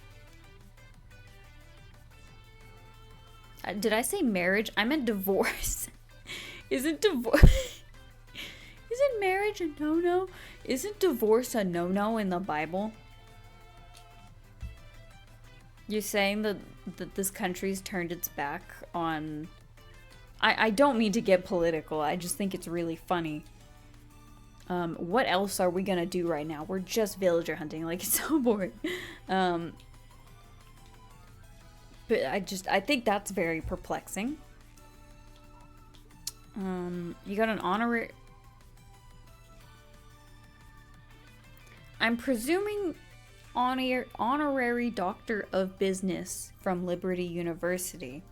Did I say marriage? I meant divorce. Isn't marriage a no-no? Isn't divorce a no-no in the Bible? You're saying that this country's turned its back on... I don't mean to get political. I just think it's really funny. What else are we gonna do right now? We're just villager hunting. Like, it's so boring. But I think that's very perplexing. You got an honorary... I'm presuming honorary doctor of business from Liberty University.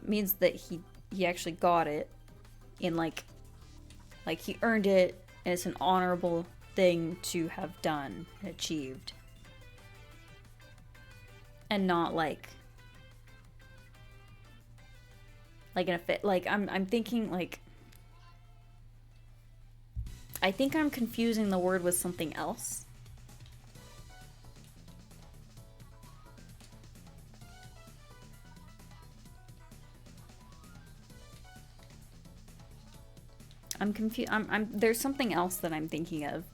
Means that he actually got it in like he earned it, and it's an honorable thing to have done and achieved, and not like in a fit. Like I'm thinking like I think I'm confusing the word with something else. I'm confused. There's something else that I'm thinking of.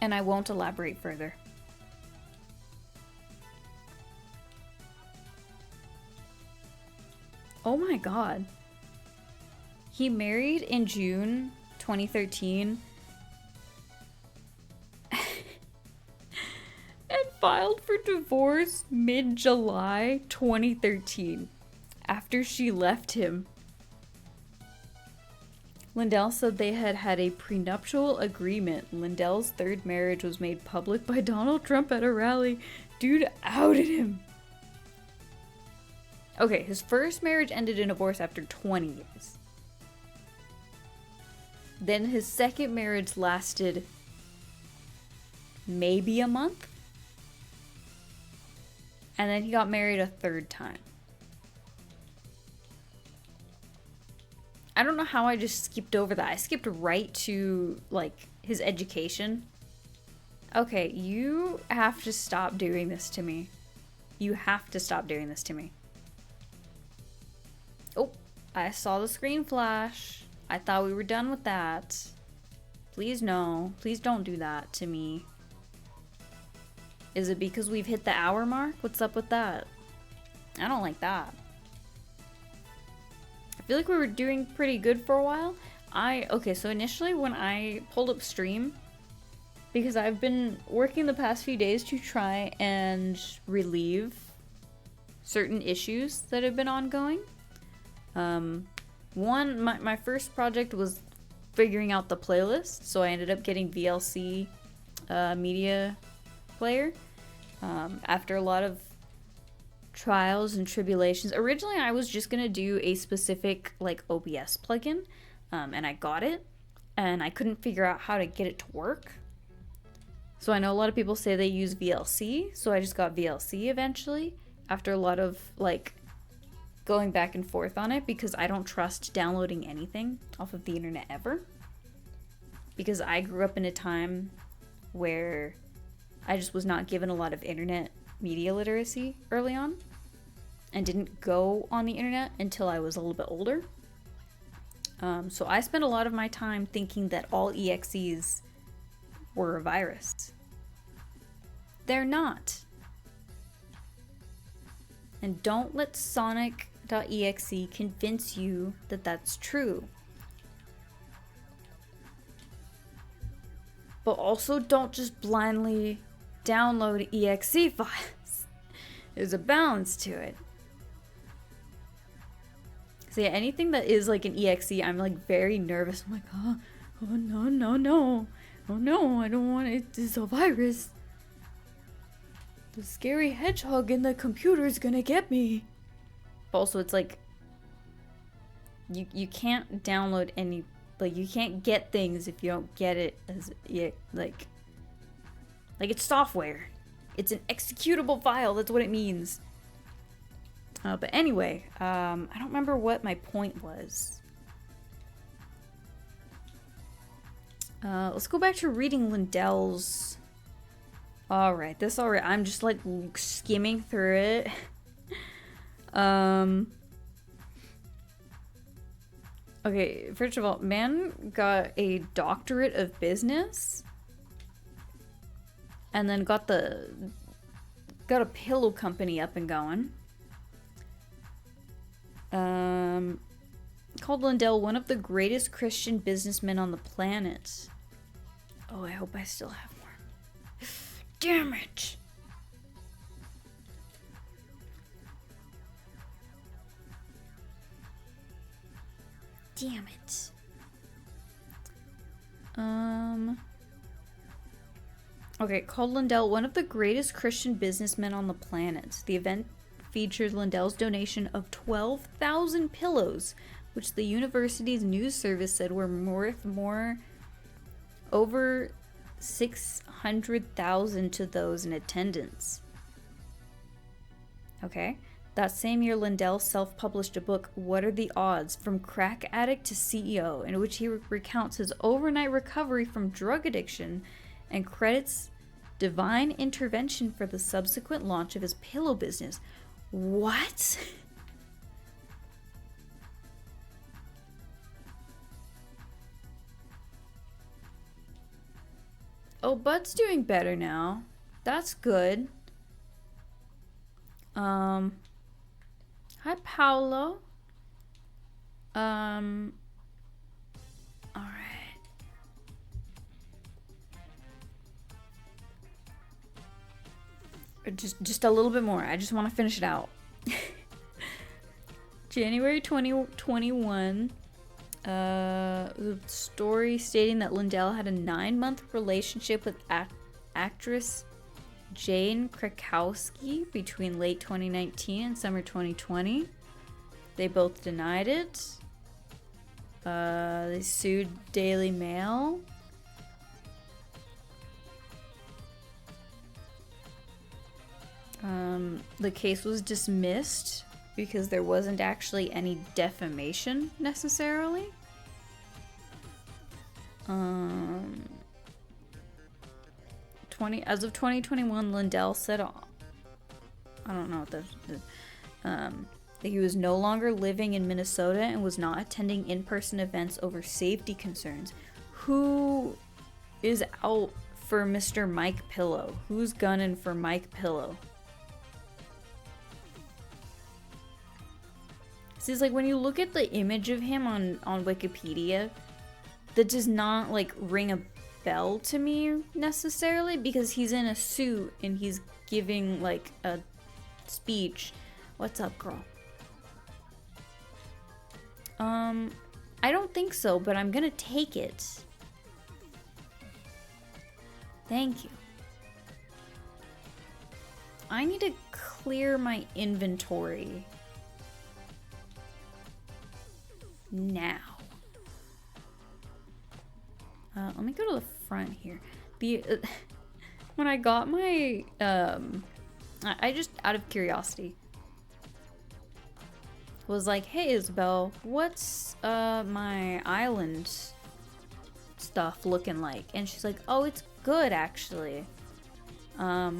And I won't elaborate further. Oh my god. He married in June 2013 and filed for divorce mid-July 2013 after she left him. Lindell said they had had a prenuptial agreement. Lindell's third marriage was made public by Donald Trump at a rally. Dude outed him. Okay, his first marriage ended in divorce after 20 years. Then his second marriage lasted maybe a month. And then he got married a third time. I don't know how I just skipped over that. I skipped right to, like, his education. Okay, you have to stop doing this to me. You have to stop doing this to me. Oh, I saw the screen flash. I thought we were done with that. Please no. Please don't do that to me. Is it because we've hit the hour mark? What's up with that? I don't like that. I feel like we were doing pretty good for a while. Okay, so initially when I pulled up stream, because I've been working the past few days to try and relieve certain issues that have been ongoing. My first project was figuring out the playlist, so I ended up getting VLC media player after a lot of trials and tribulations. Originally I was just gonna do a specific like OBS plugin, and I got it and I couldn't figure out how to get it to work. So I know a lot of people say they use VLC, so I just got VLC eventually after a lot of like going back and forth on it, because I don't trust downloading anything off of the internet ever, because I grew up in a time where I just was not given a lot of internet media literacy early on and didn't go on the internet until I was a little bit older. So I spent a lot of my time thinking that all EXEs were a virus. They're not. And don't let Sonic.exe convince you that that's true. But also don't just blindly download EXE files. There's a balance to it. So yeah, anything that is like an EXE, I'm like very nervous. I'm like, oh no. Oh no, I don't want it. It's a virus. The scary hedgehog in the computer is gonna get me. Also, it's like, you can't download any, like, you can't get things if you don't get it as, like it's software. It's an executable file, that's what it means. But anyway, I don't remember what my point was. Let's go back to reading Lindell's. Alright, I'm just like skimming through it. Okay, first of all, man got a doctorate of business. And then got a pillow company up and going. Called Lindell one of the greatest Christian businessmen on the planet. Oh, I hope I still have more. Damn it! Damn it. Okay, called Lindell one of the greatest Christian businessmen on the planet. The event featured Lindell's donation of 12,000 pillows, which the university's news service said were worth over 600,000 to those in attendance. Okay, That same year, Lindell self-published a book, What Are the Odds? From Crack Addict to CEO, in which he recounts his overnight recovery from drug addiction and credits divine intervention for the subsequent launch of his pillow business. What? Oh, Bud's doing better now. That's good. Hi, Paolo. All right. Just a little bit more. I just want to finish it out. January 2021. The story stating that Lindell had a 9-month relationship with actress Jane Krakowski between late 2019 and summer 2020. They both denied it. They sued Daily Mail. The case was dismissed because there wasn't actually any defamation necessarily. As of 2021, Lindell said, I don't know what that he was no longer living in Minnesota and was not attending in-person events over safety concerns. Who is out for Mr. Mike Pillow? Who's gunning for Mike Pillow? See, it's like when you look at the image of him on Wikipedia, that does not like ring a bell to me necessarily, because he's in a suit and he's giving like a speech. What's up, girl? I don't think so, but I'm gonna take it. Thank you. I need to clear my inventory now. Let me go to the front here. When I got my, I just, out of curiosity, was like, hey Isabel, what's my island stuff looking like? And she's like, oh, it's good actually. I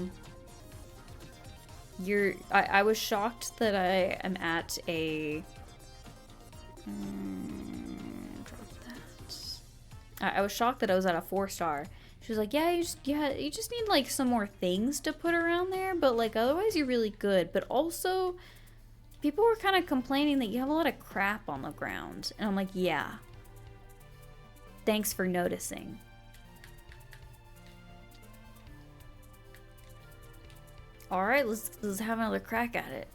was shocked that I am at a I was shocked that I was at a 4-star. She was like, yeah, you just need like some more things to put around there, but like otherwise you're really good. But also, people were kind of complaining that you have a lot of crap on the ground, and I'm like, yeah. Thanks for noticing. All right, let's have another crack at it.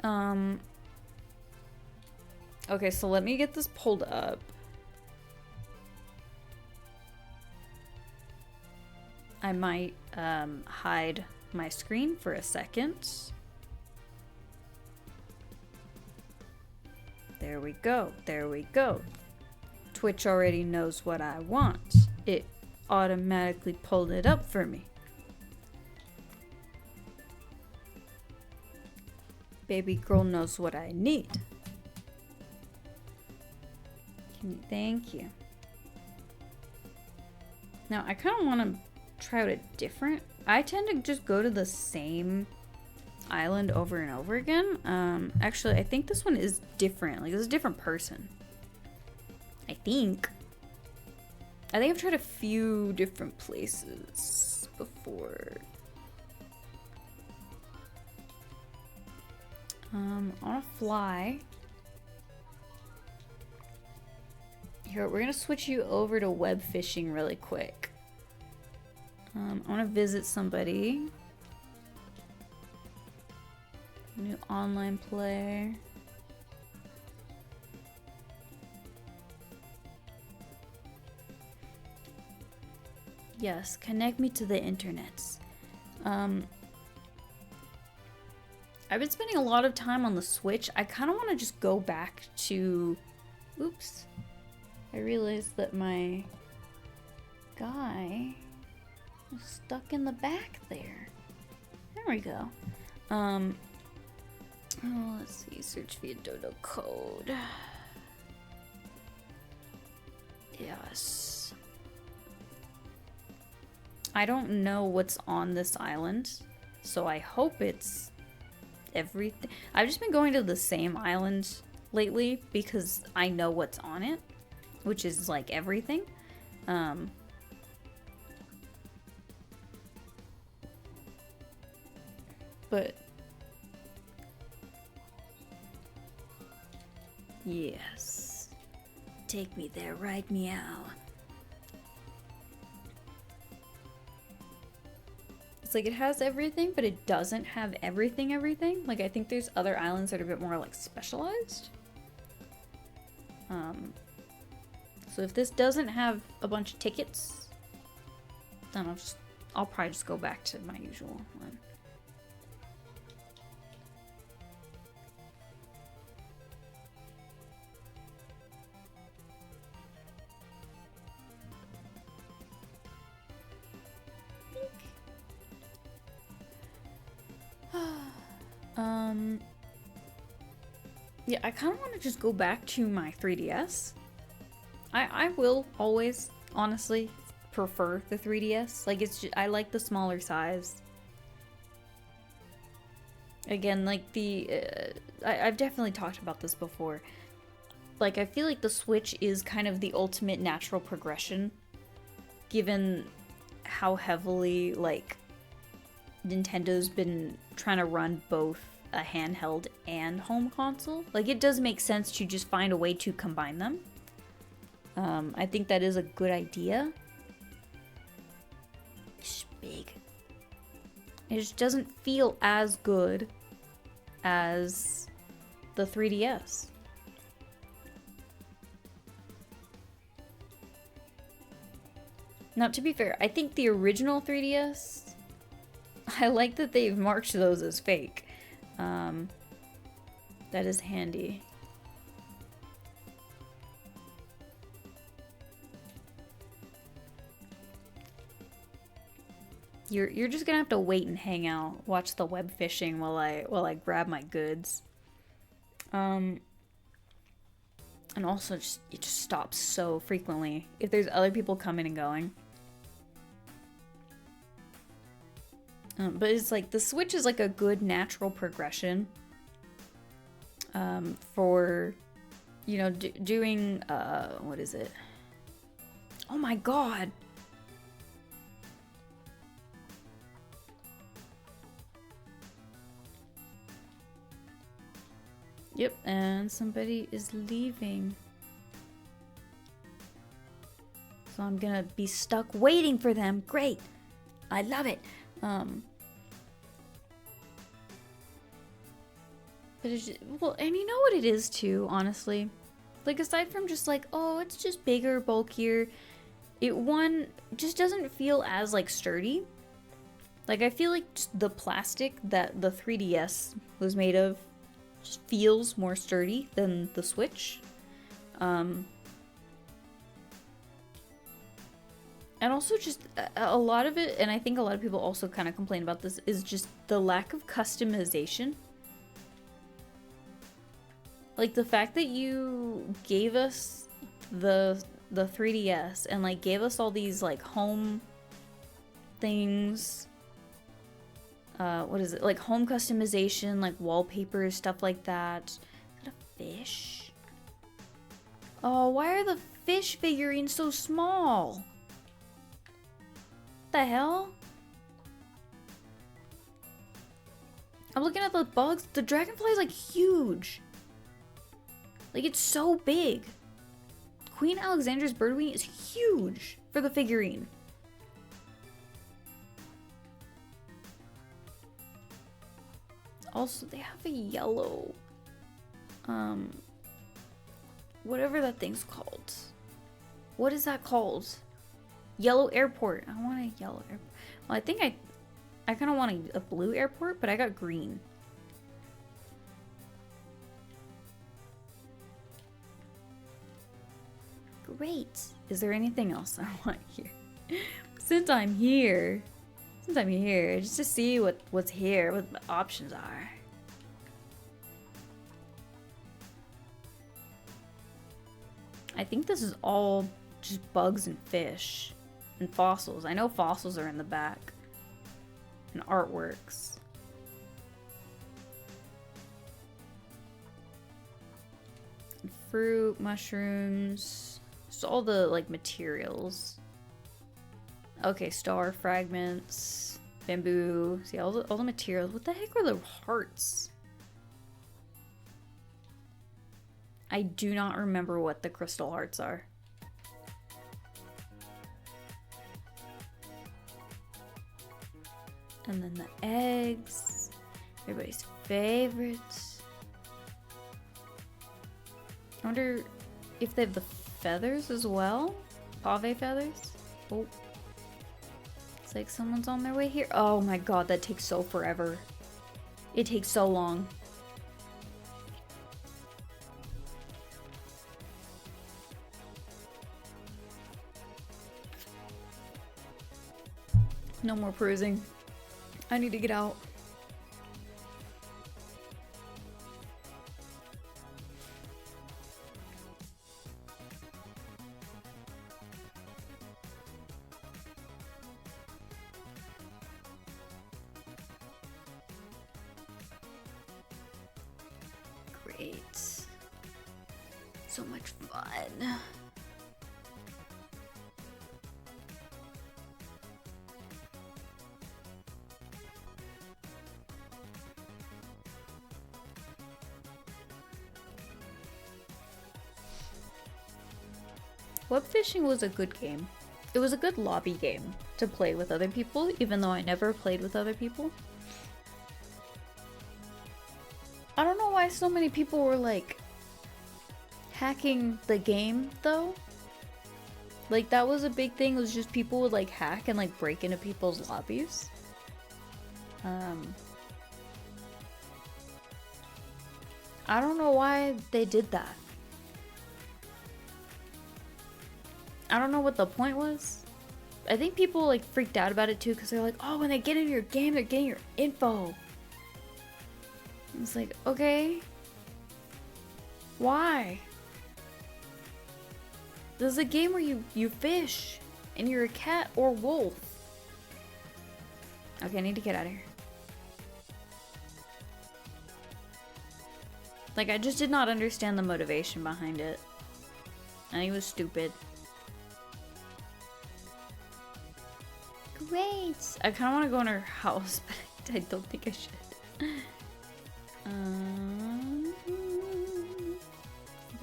Okay, so let me get this pulled up. I might hide my screen for a second. There we go. There we go. Twitch already knows what I want. It automatically pulled it up for me. Baby girl knows what I need. Thank you. Now, I kind of want to try out a different... I tend to just go to the same island over and over again. Actually, I think this one is different. Like, this is a different person. I think I've tried a few different places before. On a fly. Here, we're gonna switch you over to web fishing really quick. I want to visit somebody. New online play. Yes, connect me to the internets. I've been spending a lot of time on the Switch. I kind of want to just go back to... Oops. I realized that my guy was stuck in the back there. There we go. Oh, let's see. Search via dodo code. Yes. I don't know what's on this island, so I hope it's everything. I've just been going to the same island lately because I know what's on it, which is like everything. But yes, take me there, right, meow. It's like it has everything, but it doesn't have everything. Like, I think there's other islands that are a bit more like specialized. So if this doesn't have a bunch of tickets, then I'll probably just go back to my usual one. Yeah, I kind of want to just go back to my 3DS. I will always, honestly, prefer the 3DS. Like, it's just, I like the smaller size. Again, like I've definitely talked about this before. Like, I feel like the Switch is kind of the ultimate natural progression, given how heavily, like, Nintendo's been trying to run both a handheld and home console. Like, it does make sense to just find a way to combine them. I think that is a good idea. It's big. It just doesn't feel as good as the 3DS. Now, to be fair, I think the original 3DS, I like that they've marked those as fake. That is handy. You're just gonna have to wait and hang out, watch the web fishing while I grab my goods. And also it just stops so frequently if there's other people coming and going. But it's like the Switch is like a good natural progression for, you know, doing what is it? Oh my god. Yep, and somebody is leaving. So I'm gonna be stuck waiting for them. Great. I love it. But it's just, well, and you know what it is too, honestly? Like, aside from just like, oh, it's just bigger, bulkier, it just doesn't feel as like sturdy. Like, I feel like just the plastic that the 3DS was made of just feels more sturdy than the Switch. And also just a lot of it, and I think a lot of people also kind of complain about this, is just the lack of customization. Like, the fact that you gave us the 3DS and like gave us all these like home things. What is it? Like home customization, like wallpaper, stuff like that. Is that a fish? Oh, why are the fish figurines so small? What the hell? I'm looking at the bugs. The dragonfly is like huge. Like, it's so big. Queen Alexandra's birdwing is huge for the figurine. Also, they have a yellow, whatever that thing's called. What is that called? Yellow airport. I want a yellow airport. Well, I think I kind of want a blue airport, but I got green. Great. Is there anything else I want here? Since I'm here, just to see what's here, what the options are. I think this is all just bugs and fish and fossils. I know fossils are in the back. And artworks. And fruit, mushrooms. Just all the like materials. Okay, star fragments, bamboo. See all the materials. What the heck are the hearts? I do not remember what the crystal hearts are. And then the eggs. Everybody's favorites. I wonder if they have the feathers as well? Pave feathers? Oh. It's like someone's on their way here. Oh my god, that takes so forever. It takes so long. No more cruising. I need to get out. Great. So much fun. Web fishing was a good game. It was a good lobby game to play with other people, even though I never played with other people. I don't know why so many people were like hacking the game though. Like that was a big thing, it was just people would like hack and like break into people's lobbies. I don't know why they did that. I don't know what the point was. I think people like freaked out about it too because they're like, oh, when they get into your game, they're getting your info. It's like, okay. Why? This is a game where you fish and you're a cat or wolf. Okay, I need to get out of here. Like, I just did not understand the motivation behind it. I think it was stupid. Great! I kind of want to go in her house, but I don't think I should.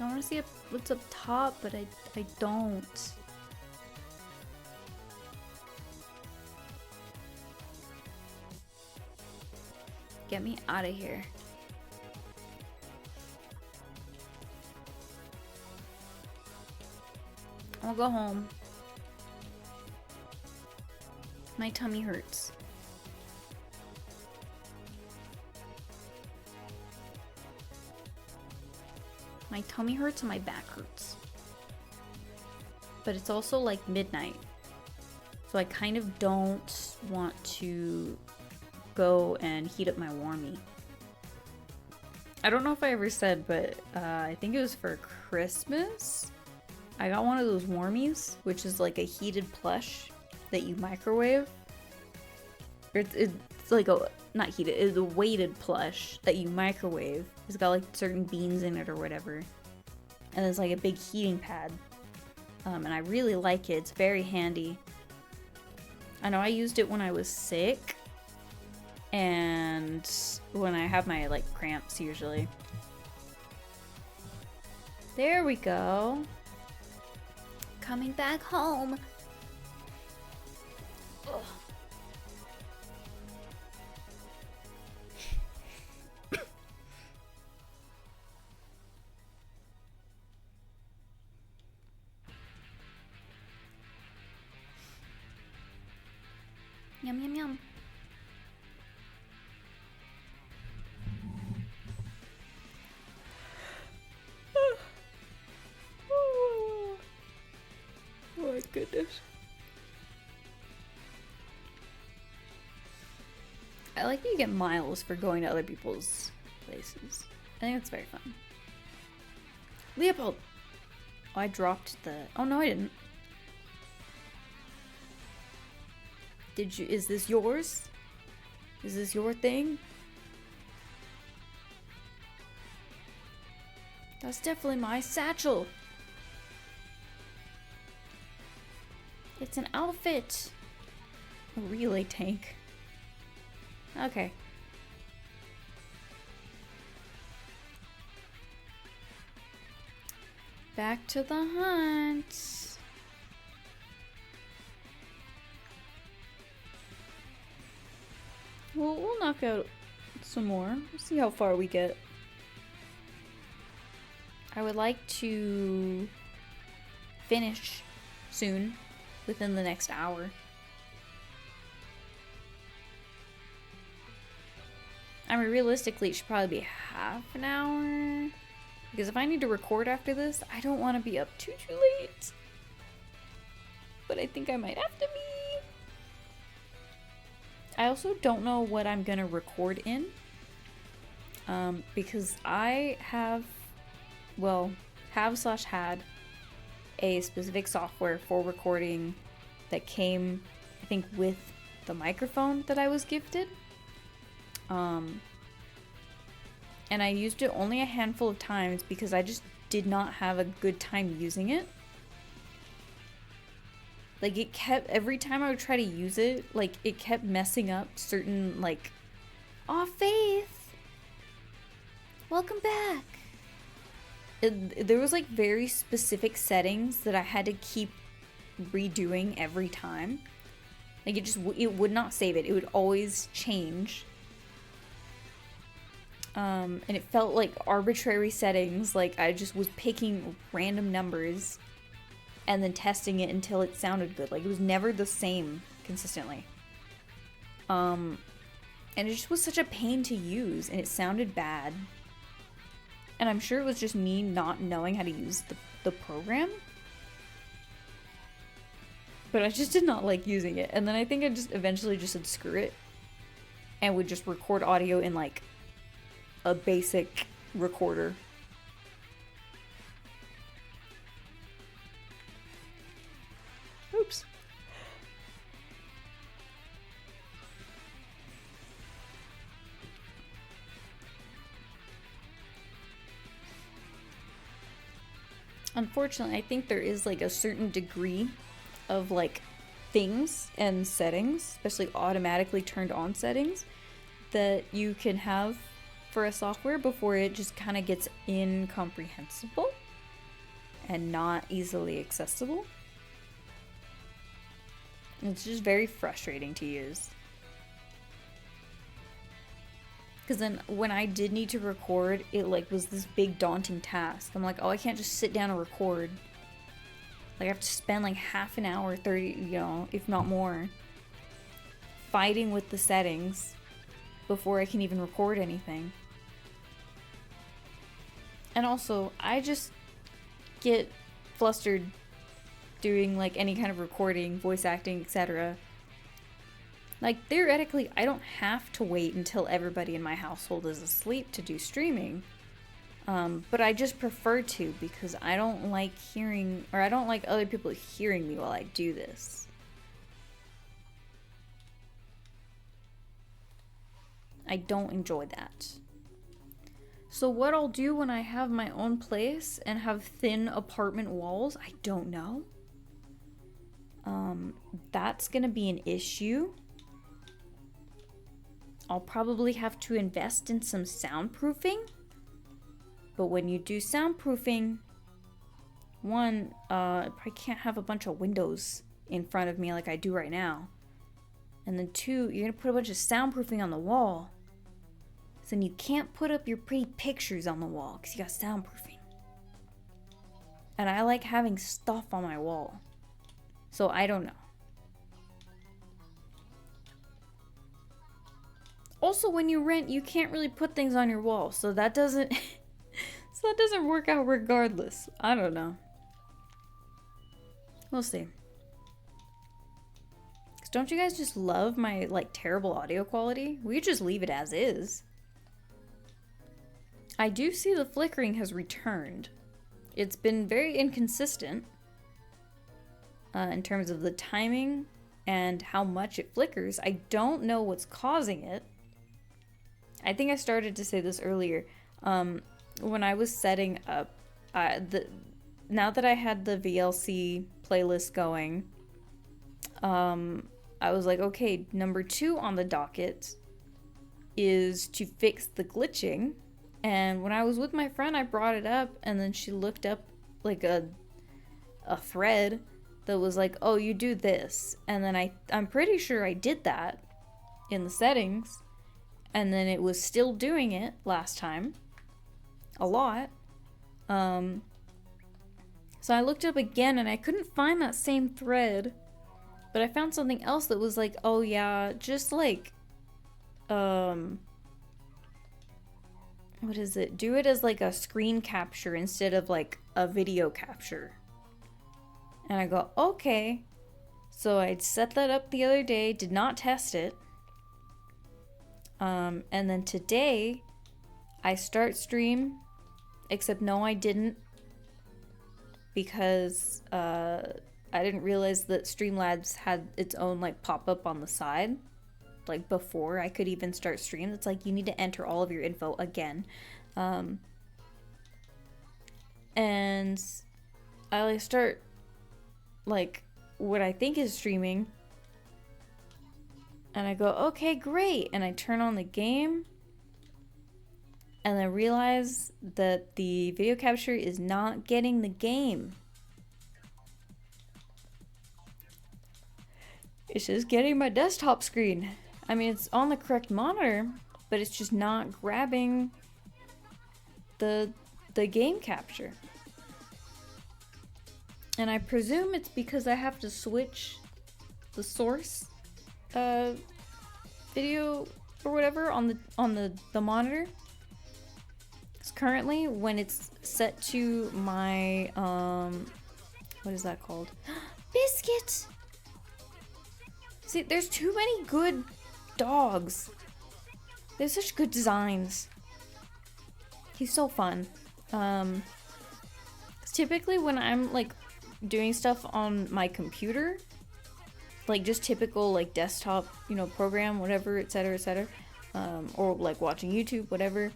I want to see what's up top, but I don't. Get me out of here. I'll go home. My tummy hurts. My tummy hurts and my back hurts. But it's also like midnight. So I kind of don't want to go and heat up my warmie. I don't know if I ever said, but I think it was for Christmas. I got one of those warmies, which is like a heated plush that you microwave. It's like a, not heated, it's a weighted plush that you microwave. It's got like certain beans in it or whatever. And it's like a big heating pad. And I really like it, it's very handy. I know I used it when I was sick. And when I have my like cramps usually. There we go. Coming back home. Ugh. Yum yum yum. Oh my goodness. I like that you get miles for going to other people's places. I think it's very fun. Leopold! Oh, I dropped the... Oh, no, I didn't. Did you... Is this yours? Is this your thing? That's definitely my satchel. It's an outfit. A relay tank. Okay. Back to the hunt. Well, we'll knock out some more. We'll see how far we get. I would like to finish soon, within the next hour. I mean, realistically, it should probably be half an hour. Because if I need to record after this, I don't want to be up too late. But I think I might have to be. I also don't know what I'm going to record in. Because I have had a specific software for recording that came, I think, with the microphone that I was gifted. And I used it only a handful of times because I just did not have a good time using it. Like, it kept, every time I would try to use it, like, it kept messing up certain, like, aw, Faith! Welcome back! There was, like, very specific settings that I had to keep redoing every time. Like, it would not save it. It would always change. And it felt like arbitrary settings, like I just was picking random numbers and then testing it until it sounded good. Like, it was never the same consistently. And it just was such a pain to use, and it sounded bad. And I'm sure it was just me not knowing how to use the program. But I just did not like using it. And then I think I just eventually just said screw it. And would just record audio in, like, a basic recorder. Oops. Unfortunately, I think there is, like, a certain degree of, like, things and settings, especially automatically turned on settings, that you can have for a software before it just kind of gets incomprehensible and not easily accessible. It's just very frustrating to use. Because then when I did need to record, it like was this big daunting task. I'm like, oh, I can't just sit down and record. Like, I have to spend like half an hour, 30, you know, if not more, fighting with the settings before I can even record anything. And also, I just get flustered doing like any kind of recording, voice acting, etc. Like, theoretically, I don't have to wait until everybody in my household is asleep to do streaming. But I just prefer to because I don't like hearing, or I don't like other people hearing me while I do this. I don't enjoy that. So what I'll do when I have my own place and have thin apartment walls, I don't know. That's gonna be an issue. I'll probably have to invest in some soundproofing. But when you do soundproofing, one, I can't have a bunch of windows in front of me like I do right now. And then two, you're gonna put a bunch of soundproofing on the wall. So then you can't put up your pretty pictures on the wall because you got soundproofing. And I like having stuff on my wall. So I don't know. Also, when you rent, you can't really put things on your wall. So that doesn't... so that doesn't work out regardless. I don't know. We'll see. Because don't you guys just love my, like, terrible audio quality? We could just leave it as is. I do see the flickering has returned. It's been very inconsistent in terms of the timing and how much it flickers. I don't know what's causing it. I think I started to say this earlier. When I was setting up, now that I had the VLC playlist going, I was like, okay, number 2 on the docket is to fix the glitching. And when I was with my friend, I brought it up, and then she looked up like a thread that was like, oh, you do this. And then I'm pretty sure I did that in the settings, and then it was still doing it last time a lot. So I looked up again, and I couldn't find that same thread, but I found something else that was like, oh yeah, just like what is it? Do it as like a screen capture instead of like a video capture. And I go, okay. So I set that up the other day, did not test it. And then today I start stream, except no, I didn't, because I didn't realize that Streamlabs had its own like pop-up on the side. Like before I could even start stream, it's like you need to enter all of your info again. And I like start like what I think is streaming, and I go, okay, great, and I turn on the game, and I realize that the video capture is not getting the game. It's just getting my desktop screen. I mean, it's on the correct monitor, but it's just not grabbing the game capture. And I presume it's because I have to switch the source video or whatever on the monitor. Because currently, when it's set to my what is that called? Biscuit. See, there's too many good dogs. They have such good designs. He's so fun. Typically when I'm like doing stuff on my computer, like just typical like desktop, you know, program, whatever, etc., or like watching YouTube, whatever,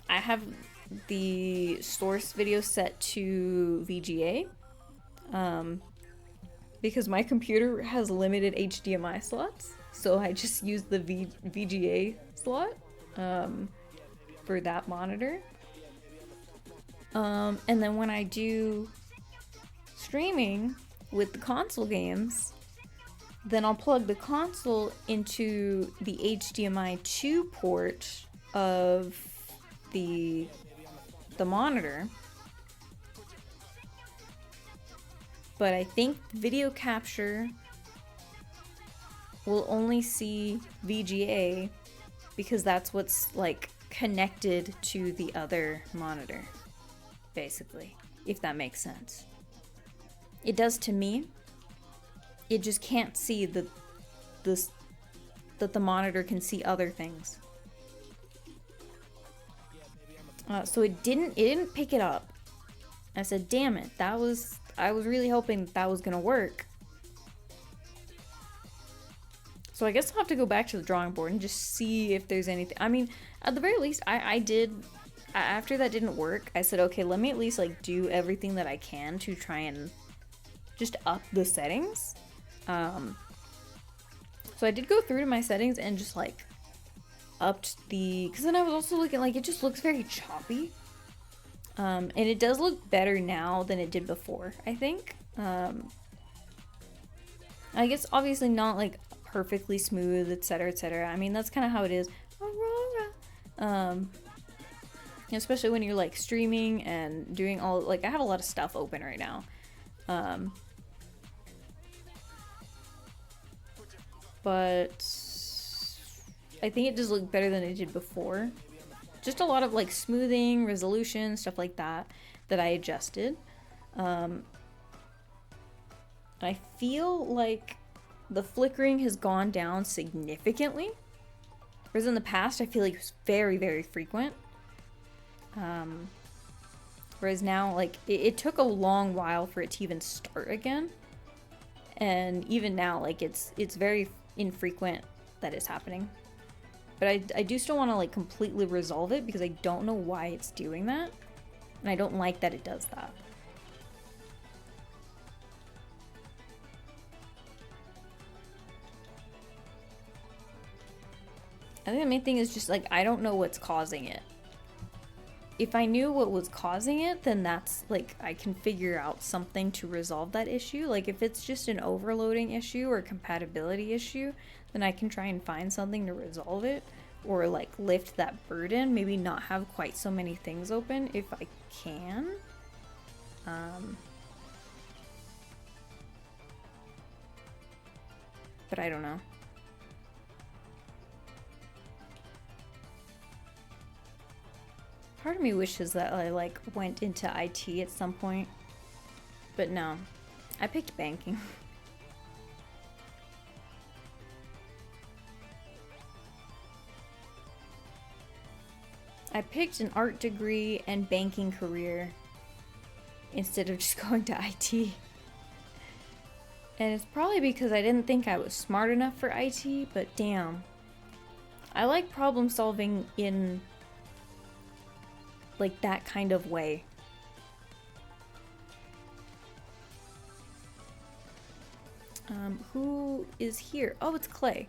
I have the source video set to VGA, because my computer has limited HDMI slots, so I just use the VGA slot for that monitor. And then when I do streaming with the console games, then I'll plug the console into the HDMI 2 port of the monitor. But I think video capture will only see VGA because that's what's like connected to the other monitor, basically, if that makes sense. It does to me. It just can't see that the monitor can see other things. So it didn't pick it up. I said, damn it, I was really hoping that was gonna work. So I guess I'll have to go back to the drawing board and just see if there's anything. I mean, at the very least, I did, after that didn't work, I said, okay, let me at least like do everything that I can to try and just up the settings. So I did go through to my settings and just like upped because then I was also looking, like, it just looks very choppy. And it does look better now than it did before, I think. I guess obviously not like perfectly smooth, etc., etc. I mean, that's kind of how it is. Aurora. Especially when you're like streaming and doing all, like, I have a lot of stuff open right now. But I think it does look better than it did before. Just a lot of like smoothing, resolution, stuff like that I adjusted. I feel like the flickering has gone down significantly. Whereas in the past, I feel like it was very, very frequent. Whereas now, like, it took a long while for it to even start again. And even now, like, it's very infrequent that it's happening. But I do still want to, like, completely resolve it because I don't know why it's doing that. And I don't like that it does that. I think the main thing is just, like, I don't know what's causing it. If I knew what was causing it, then that's, like, I can figure out something to resolve that issue. Like, if it's just an overloading issue or compatibility issue, then I can try and find something to resolve it. Or, like, lift that burden. Maybe not have quite so many things open if I can. But I don't know. Part of me wishes that I, like, went into IT at some point. But no. I picked banking. I picked an art degree and banking career instead of just going to IT. And it's probably because I didn't think I was smart enough for IT, but damn. I like problem solving in, like, that kind of way. Who is here? Oh, it's Clay.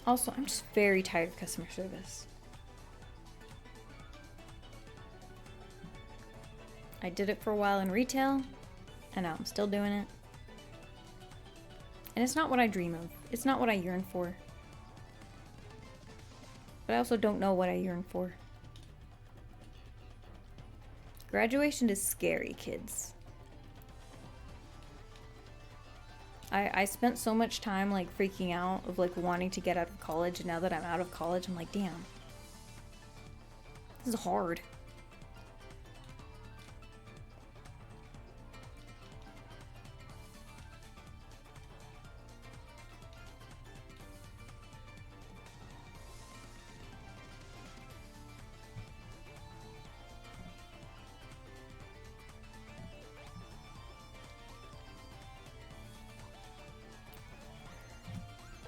Also, I'm just very tired of customer service. I did it for a while in retail, and now I'm still doing it. And it's not what I dream of. It's not what I yearn for. But I also don't know what I yearn for. Graduation is scary, kids. I spent so much time, like, freaking out of, like, wanting to get out of college, and now that I'm out of college, I'm like, damn. This is hard.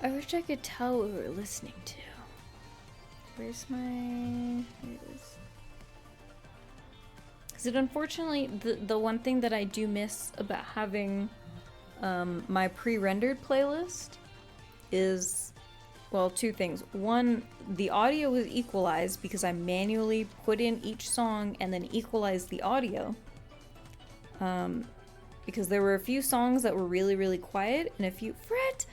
I wish I could tell what we were listening to. Where's my... Here it is. Because unfortunately, the one thing that I do miss about having my pre-rendered playlist is, well, two things. One, the audio is equalized because I manually put in each song and then equalized the audio. Because there were a few songs that were really, really quiet and a few... Fret!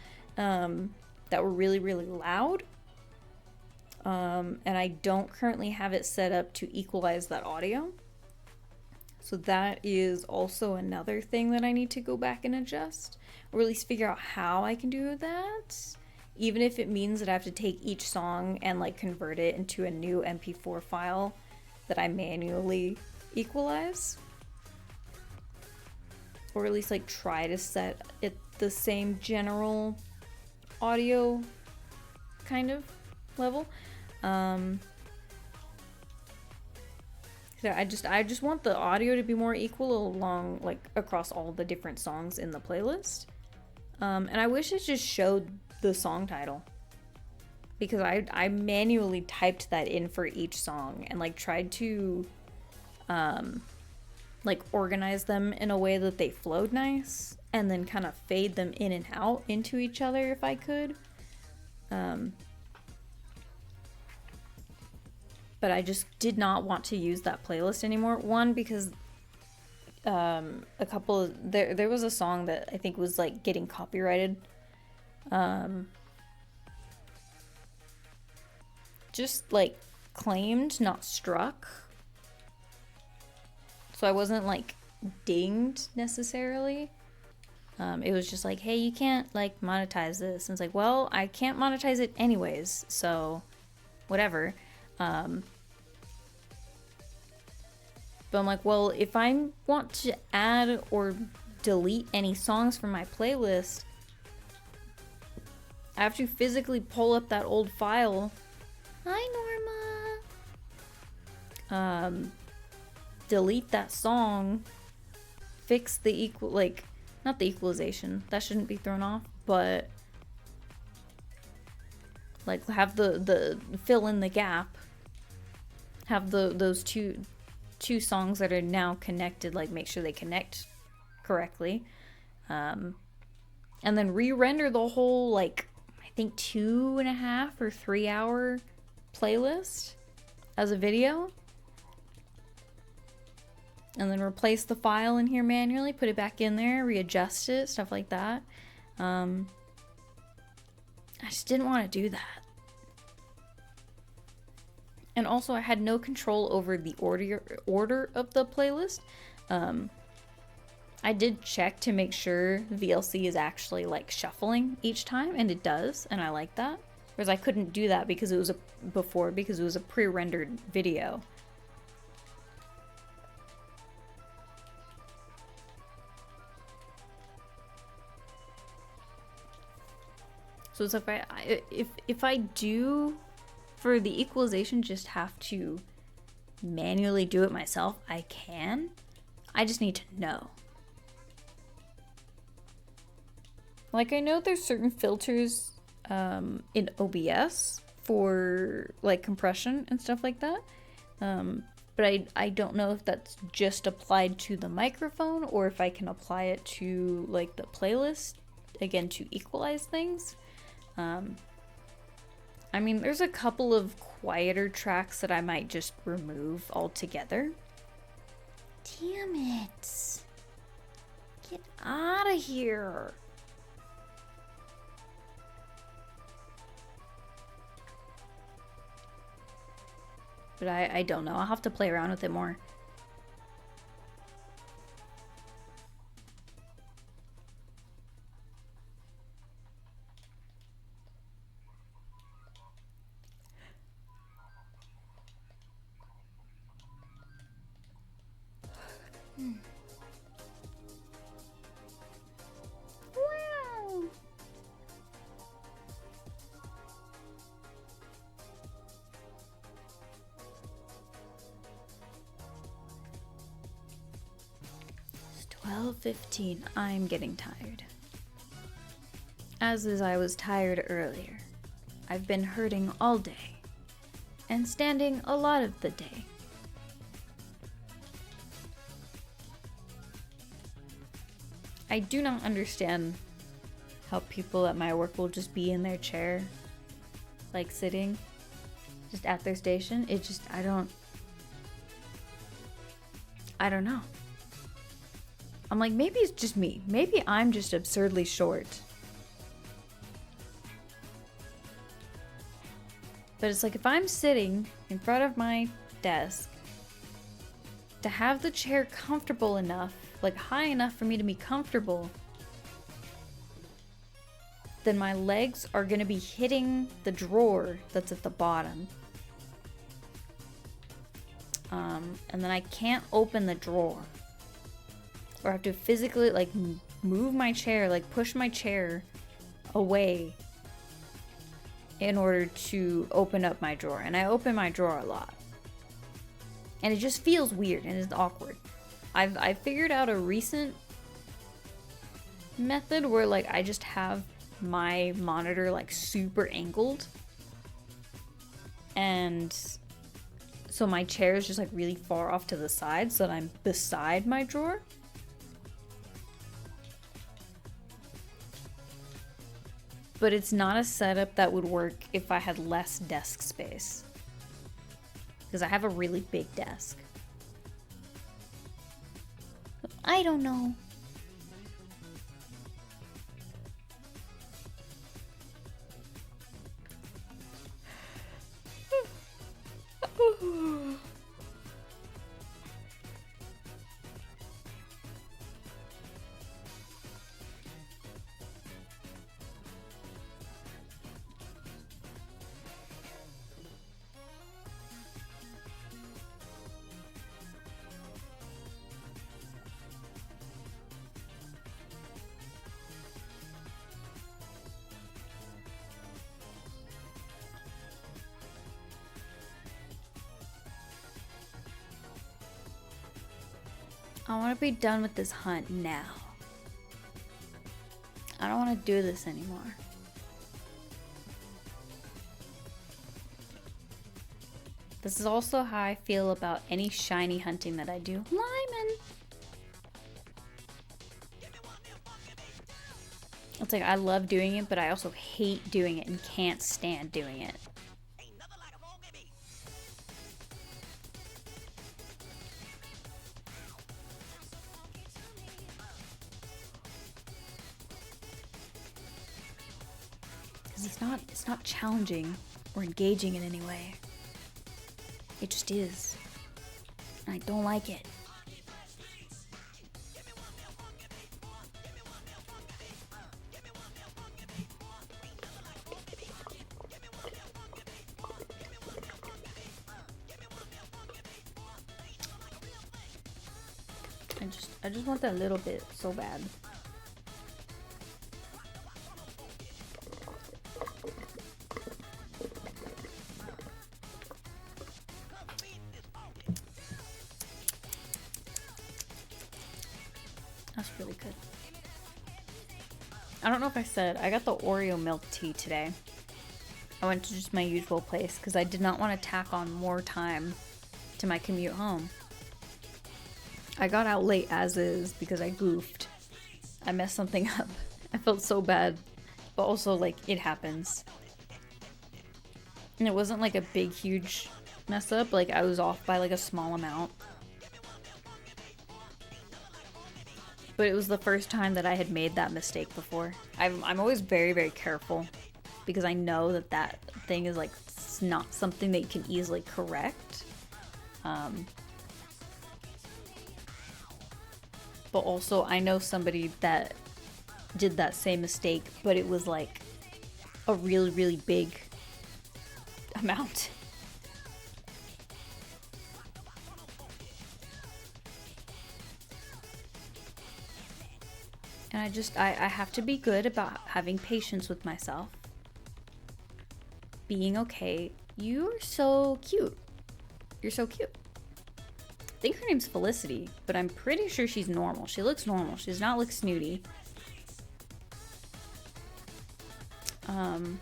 That were really, really loud. And I don't currently have it set up to equalize that audio. So that is also another thing that I need to go back and adjust. Or at least figure out how I can do that. Even if it means that I have to take each song and, like, convert it into a new MP4 file that I manually equalize. Or at least, like, try to set it the same general audio kind of level. So I just want the audio to be more equal along, like, across all the different songs in the playlist. And I wish it just showed the song title, because I manually typed that in for each song and, like, tried to like, organize them in a way that they flowed nice, and then kind of fade them in and out into each other if I could. But I just did not want to use that playlist anymore. One, because a couple of, there was a song that I think was, like, getting copyrighted. Just, like, claimed, not struck. So I wasn't, like, dinged necessarily. It was just like, hey, you can't, like, monetize this. And it's like, well, I can't monetize it anyways, so whatever. But I'm like, well, if I want to add or delete any songs from my playlist, I have to physically pull up that old file. Hi, Norma. Delete that song, fix the not the equalization, that shouldn't be thrown off, but like have the fill in the gap, have those two songs that are now connected, like make sure they connect correctly, and then re-render the whole, like, I think 2.5 or 3 hour playlist as a video, and then replace the file in here manually, put it back in there, readjust it, stuff like that. I just didn't want to do that. And also, I had no control over the order of the playlist. I did check to make sure VLC is actually like shuffling each time, and it does, and I like that. Whereas I couldn't do that because it was because it was a pre-rendered video. So it's if I do, for the equalization, just have to manually do it myself, I can. I just need to know. Like, I know there's certain filters in OBS for like compression and stuff like that, but I don't know if that's just applied to the microphone or if I can apply it to like the playlist, again, to equalize things. I mean, there's a couple of quieter tracks that I might just remove altogether. Damn it. Get out of here. But I don't know. I'll have to play around with it more. Wow. It's 12:15. I'm getting tired. As I was tired earlier. I've been hurting all day and standing a lot of the day. I do not understand how people at my work will just be in their chair, like sitting, just at their station. It just, I don't know. I'm like, maybe it's just me. Maybe I'm just absurdly short. But it's like, if I'm sitting in front of my desk, to have the chair comfortable enough, like high enough for me to be comfortable, then my legs are gonna be hitting the drawer that's at the bottom. And then I can't open the drawer. Or I have to physically like move my chair, like push my chair away in order to open up my drawer. And I open my drawer a lot. And it just feels weird and it's awkward. I've figured out a recent method where like I just have my monitor like super angled, and so my chair is just like really far off to the side so that I'm beside my drawer. But it's not a setup that would work if I had less desk space, because I have a really big desk. I don't know. I want to be done with this hunt now. I don't want to do this anymore. This is also how I feel about any shiny hunting that I do. Lyman! It's like I love doing it, but I also hate doing it and can't stand doing it. Because it's not challenging or engaging in any way. It just is. And I don't like it. I just want that little bit so bad. That's really good. I don't know if I said, I got the Oreo milk tea today. I went to just my usual place because I did not want to tack on more time to my commute home. I got out late as is because I goofed. I messed something up. I felt so bad, but also like it happens. And it wasn't like a big, huge mess up. Like I was off by like a small amount. But it was the first time that I had made that mistake before. I'm always very, very careful because I know that that thing is like not something that you can easily correct. But also I know somebody that did that same mistake, but it was like a really, really big amount. And I have to be good about having patience with myself. Being okay. You're so cute. You're so cute. I think her name's Felicity, but I'm pretty sure she's normal. She looks normal. She does not look snooty. And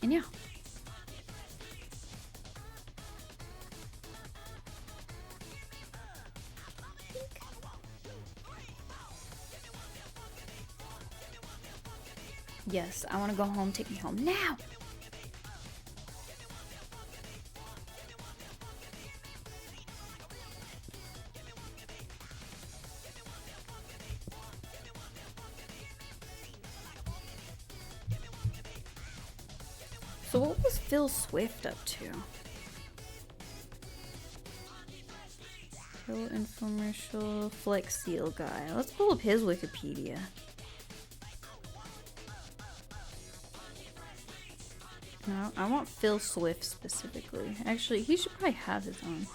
yeah. Yes, I want to go home. Take me home now. So what was Phil Swift up to? Phil infomercial Flex Seal guy. Let's pull up his Wikipedia. No, I want Phil Swift specifically. Actually, he should probably have his own.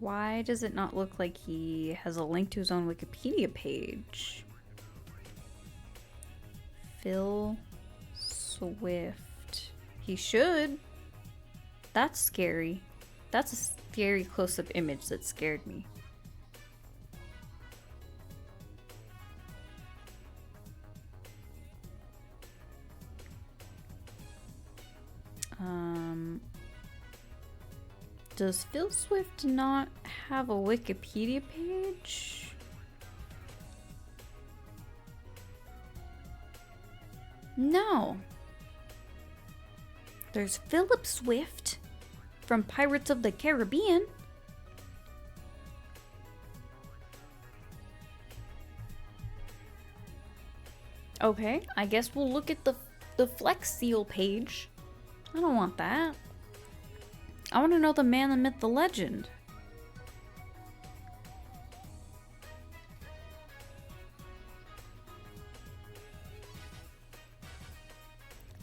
Why does it not look like he has a link to his own Wikipedia page? Phil Swift. He should. That's scary. That's a scary close-up image that scared me. Does Phil Swift not have a Wikipedia page? No. There's Philip Swift from Pirates of the Caribbean. Okay, I guess we'll look at the Flex Seal page. I don't want that. I want to know the man, the myth, the legend.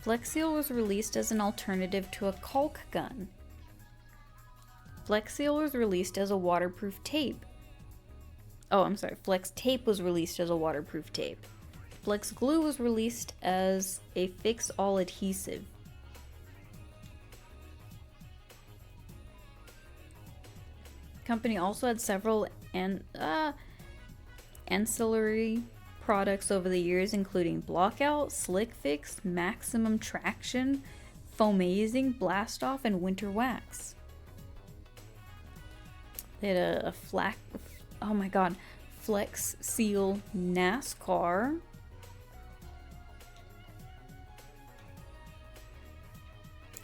Flex Seal was released as an alternative to a caulk gun. Flex Seal was released as a waterproof tape. Oh, I'm sorry. Flex tape was released as a waterproof tape. Flex glue was released as a fix-all adhesive. Company also had several ancillary products over the years, including Blockout, Slick Fix, Maximum Traction, Foamazing, Blast Off, and Winter Wax. They had oh my god, Flex Seal NASCAR.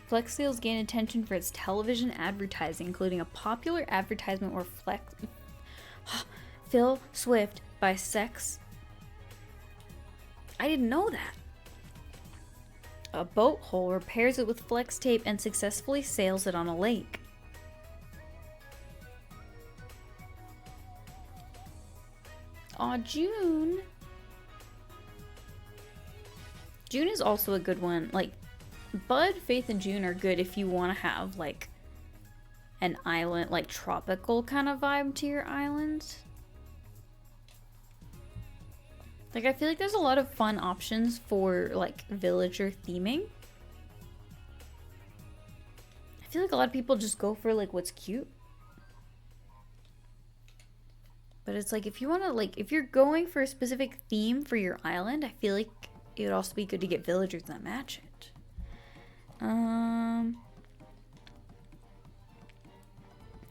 Flex Seals gained attention for its television advertising, including a popular advertisement where Phil Swift by Sex. I didn't know that. A boat hole repairs it with flex tape and successfully sails it on a lake. Aw, June. June is also a good one. Like, Bud, Faith, and June are good if you want to have, like, an island, like, tropical kind of vibe to your island. Like, I feel like there's a lot of fun options for, like, villager theming. I feel like a lot of people just go for, like, what's cute. But it's like, if you want to, like, if you're going for a specific theme for your island, I feel like it would also be good to get villagers that match it.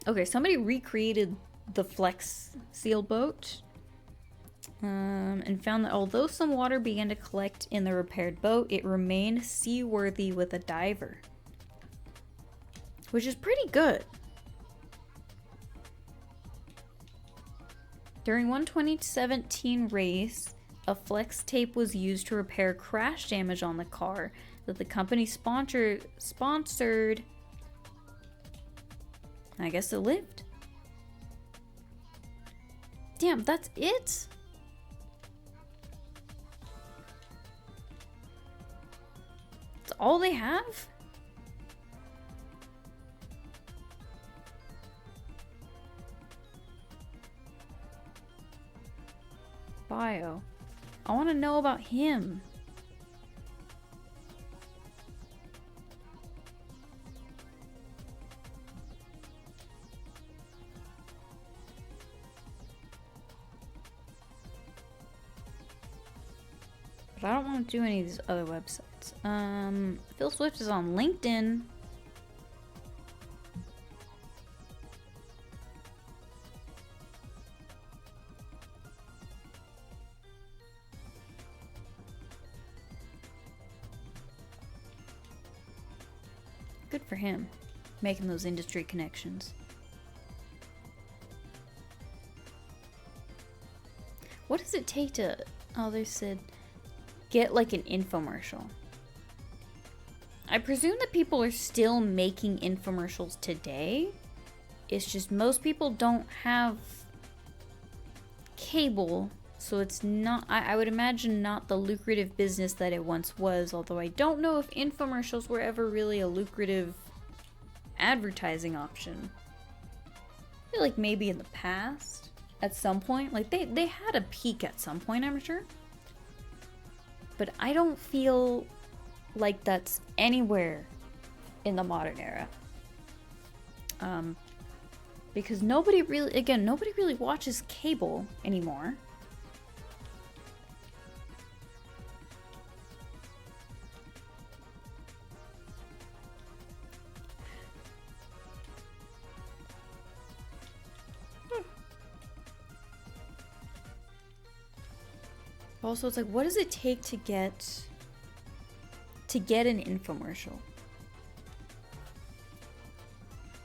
Okay, somebody recreated the Flex Seal boat. And found that although some water began to collect in the repaired boat, it remained seaworthy with a diver. Which is pretty good. During one 2017 race, a flex tape was used to repair crash damage on the car that the company sponsored. I guess it lived. Damn, that's it? That's all they have? Bio. I want to know about him. But I don't want to do any of these other websites. Phil Swift is on LinkedIn. Good for him, making those industry connections. What does it take to, oh, they said, get like an infomercial? I presume that people are still making infomercials today. It's just most people don't have cable, so it's not, I would imagine, not the lucrative business that it once was, although I don't know if infomercials were ever really a lucrative advertising option. I feel like maybe in the past, at some point, like they had a peak at some point, I'm sure. But I don't feel like that's anywhere in the modern era. Because nobody really watches cable anymore. Also, it's like, what does it take to get an infomercial?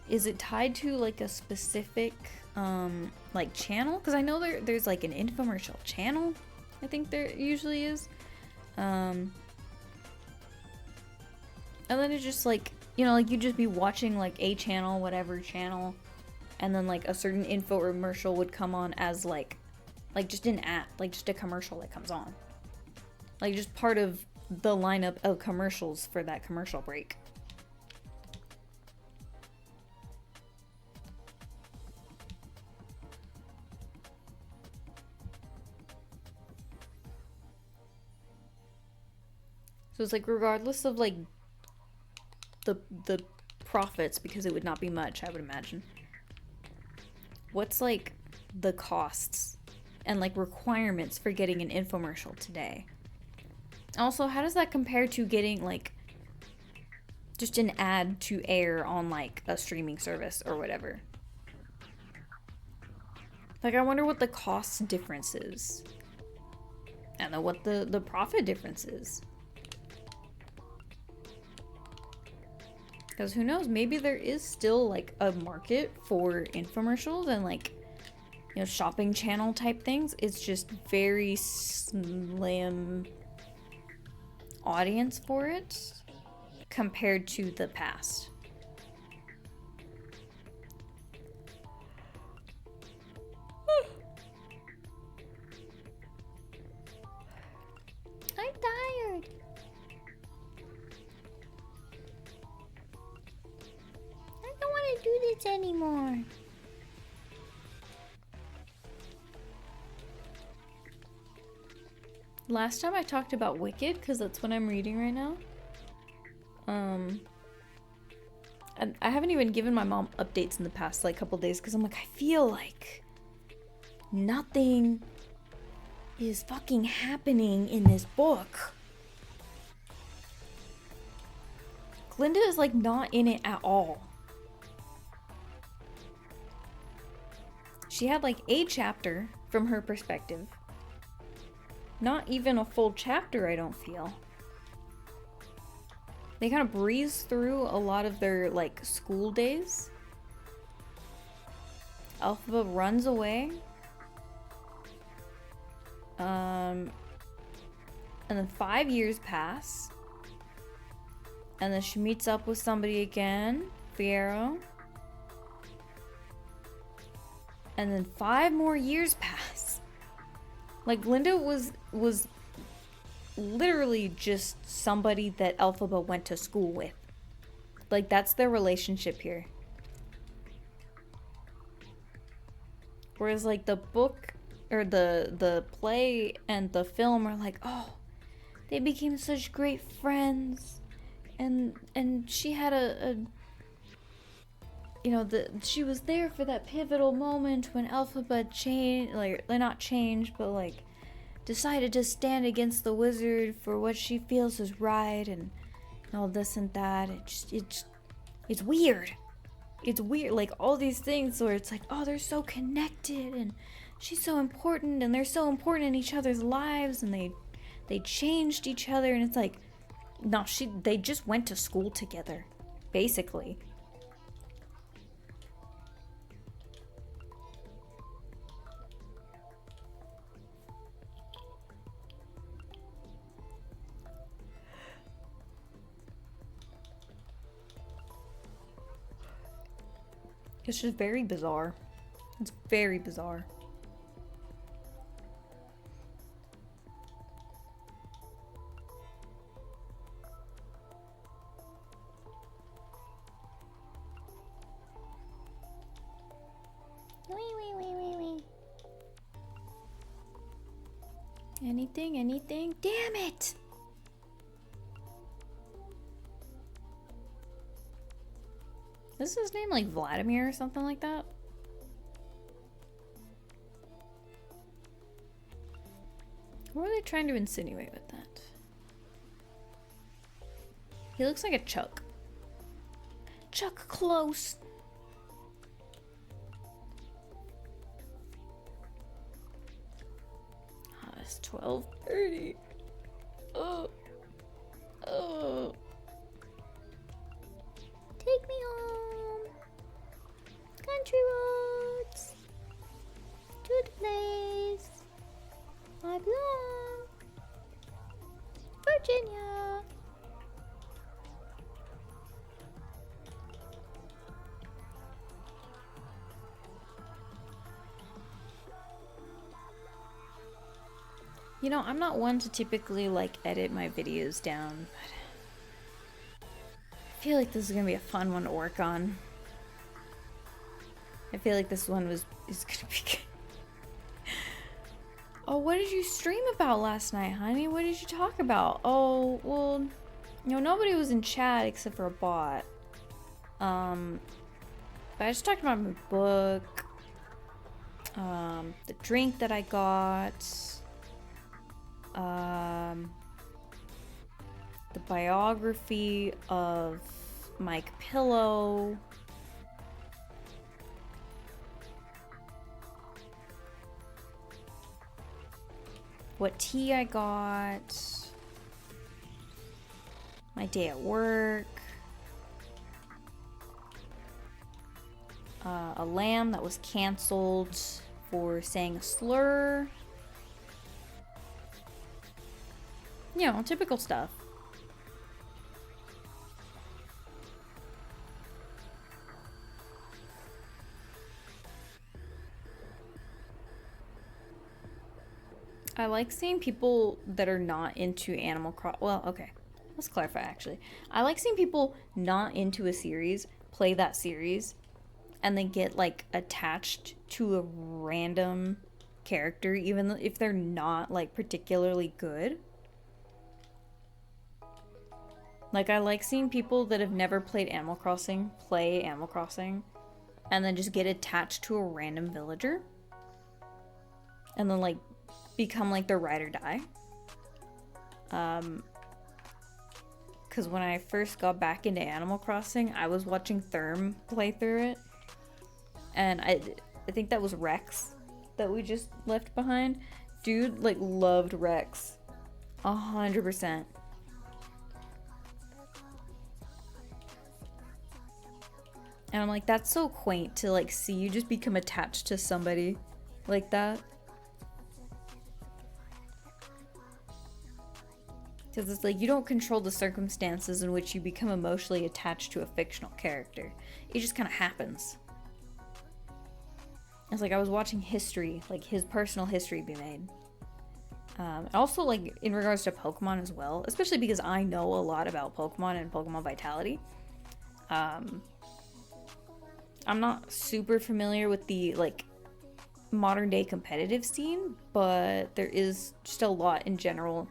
Is it tied to like a specific like channel? Because I know there's like an infomercial channel. I think there usually is. And then it's just like, you know, like you just be watching like a channel, whatever channel, and then like a certain infomercial would come on as like just an ad, like just a commercial that comes on. Like just part of the lineup of commercials for that commercial break. So it's like regardless of like the profits, because it would not be much, I would imagine. What's like the costs and like requirements for getting an infomercial today? Also, how does that compare to getting like just an ad to air on like a streaming service or whatever? Like, I wonder what the cost difference is. And then what the profit difference is. Because who knows, maybe there is still like a market for infomercials and like, you know, shopping channel type things. It's just very slim audience for it compared to the past. I'm tired. I don't want to do this anymore. Last time I talked about Wicked, because that's what I'm reading right now. And I haven't even given my mom updates in the past like couple days because I'm like, I feel like nothing is fucking happening in this book. Glinda is like not in it at all. She had like a chapter from her perspective. Not even a full chapter, I don't feel. They kind of breeze through a lot of their like school days. Elphaba runs away. And then 5 years pass. And then she meets up with somebody again, Fiero. And then 5 more years pass. Like, Glinda was literally just somebody that Elphaba went to school with. Like, that's their relationship here. Whereas, like, the book, or the play and the film are like, oh, they became such great friends. And she had a you know, she was there for that pivotal moment when Elphaba changed, like, not changed, but like decided to stand against the wizard for what she feels is right, and all this and that. It's weird. It's weird, like all these things where it's like, oh, they're so connected, and she's so important, and they're so important in each other's lives, and they changed each other, and it's like, no, they just went to school together, basically. It's just very bizarre. It's very bizarre. Anything? Damn it! Is his name like Vladimir or something like that? What are they trying to insinuate with that? He looks like a Chuck. Chuck Close. Oh, it's 12:30. Oh. Take me home. Country roads. To the place I belong. Virginia. You know, I'm not one to typically like edit my videos down, but I feel like this is gonna be a fun one to work on. I feel like this one is gonna be Oh, what did you stream about last night, honey? What did you talk about? Oh, well, you know, nobody was in chat except for a bot. But I just talked about my book, the drink that I got, the biography of Mike Pillow, what tea I got, my day at work, a lamb that was canceled for saying a slur. You know, typical stuff. I like seeing people that are not into Animal Crossing. Well, okay. Let's clarify, actually. I like seeing people not into a series play that series and then get, like, attached to a random character, even if they're not, like, particularly good. Like, I like seeing people that have never played Animal Crossing play Animal Crossing and then just get attached to a random villager. And then, like, become like the ride or die. Because when I first got back into Animal Crossing, I was watching Therm play through it, and I think that was Rex that we just left behind. Dude, like, loved Rex 100%. And I'm like, that's so quaint to, like, see you just become attached to somebody like that. Because it's like, you don't control the circumstances in which you become emotionally attached to a fictional character. It just kind of happens. It's like I was watching history, like his personal history be made. Also, like, in regards to Pokemon as well, especially because I know a lot about Pokemon and Pokemon Vitality. I'm not super familiar with the, like, modern day competitive scene, but there is just a lot in general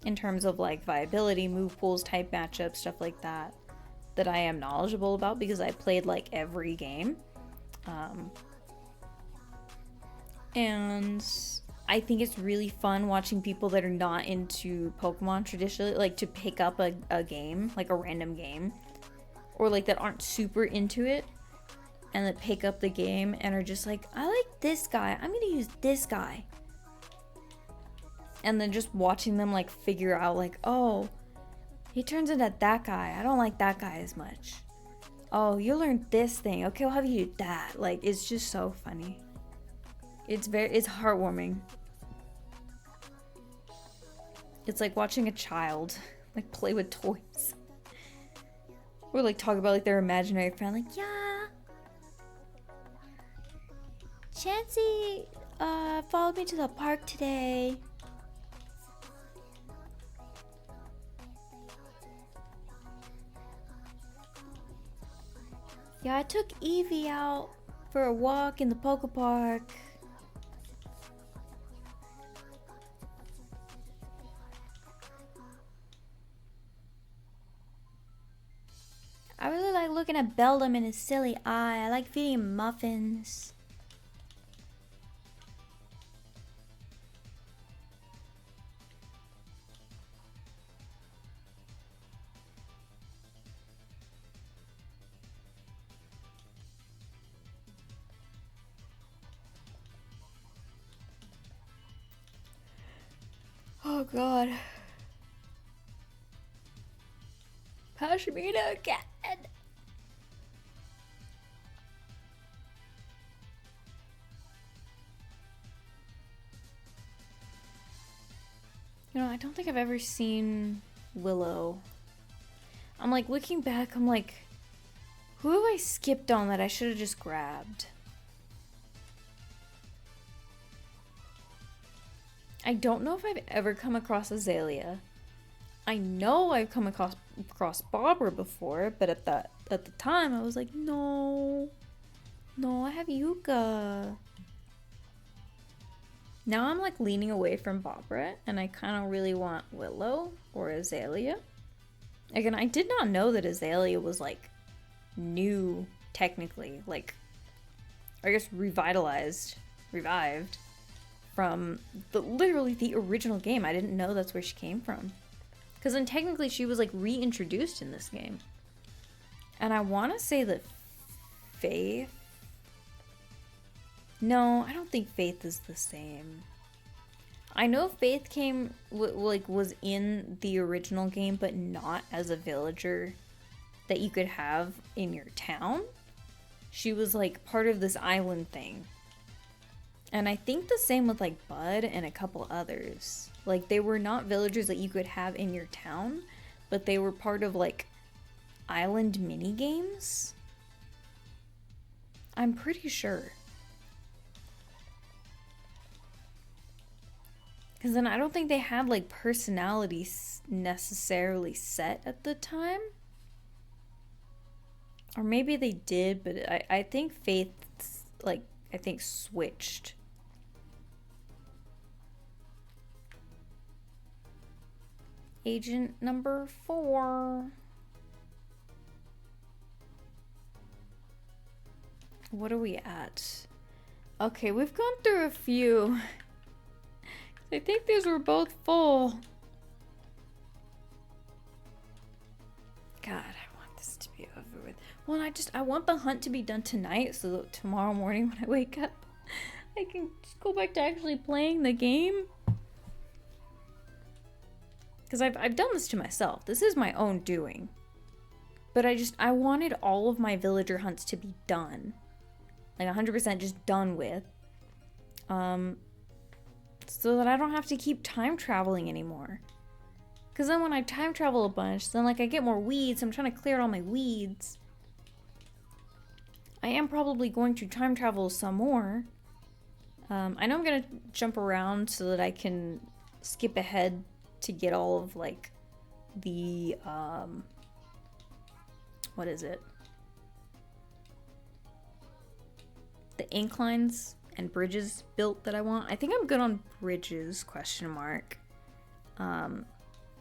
in terms of, like, viability, move pools, type matchups, stuff like that, that I am knowledgeable about because I played, like, every game. And I think it's really fun watching people that are not into Pokemon traditionally, like, to pick up a game, like a random game, or, like, that aren't super into it, and that pick up the game and are just like, I like this guy, I'm gonna use this guy. And then just watching them, like, figure out, like, oh, he turns into that guy. I don't like that guy as much. Oh, you learned this thing. Okay, I'll have you do that. Like, it's just so funny. It's heartwarming. It's like watching a child, like, play with toys. Or, like, talk about, like, their imaginary friend. Like, yeah, Chansey followed me to the park today. Yeah, I took Evie out for a walk in the Poke Park. I really like looking at Beldum in his silly eye. I like feeding him muffins. Oh god. Pashmina again. You know, I don't think I've ever seen Willow. I'm like, looking back, I'm like, who have I skipped on that I should have just grabbed? I don't know if I've ever come across Azalea. I know I've come across Barbara before, but at the time I was like, no, I have Yuka. Now I'm like leaning away from Barbara, and I kind of really want Willow or Azalea. Again, I did not know that Azalea was like new, technically. Like, I guess revived from literally the original game. I didn't know that's where she came from. Because then technically she was like reintroduced in this game. And I want to say that Faith... No, I don't think Faith is the same. I know Faith came, was in the original game, but not as a villager that you could have in your town. She was like part of this island thing. And I think the same with like Bud and a couple others. Like, they were not villagers that you could have in your town, but they were part of like island mini games. I'm pretty sure. Because then I don't think they had like personalities necessarily set at the time. Or maybe they did, but I think Faith, like, I think switched. Agent number 4. What are we at? Okay, we've gone through a few. I think these were both full. God, I want this to be over with. Well, I want the hunt to be done tonight so that tomorrow morning when I wake up, I can just go back to actually playing the game. Because I've done this to myself. This is my own doing. But I wanted all of my villager hunts to be done. Like 100% just done with. So that I don't have to keep time traveling anymore. Because then when I time travel a bunch, then like I get more weeds. I'm trying to clear all my weeds. I am probably going to time travel some more. I know I'm going to jump around so that I can skip ahead to get all of like the, what is it? The inclines and bridges built that I want. I think I'm good on bridges, question mark.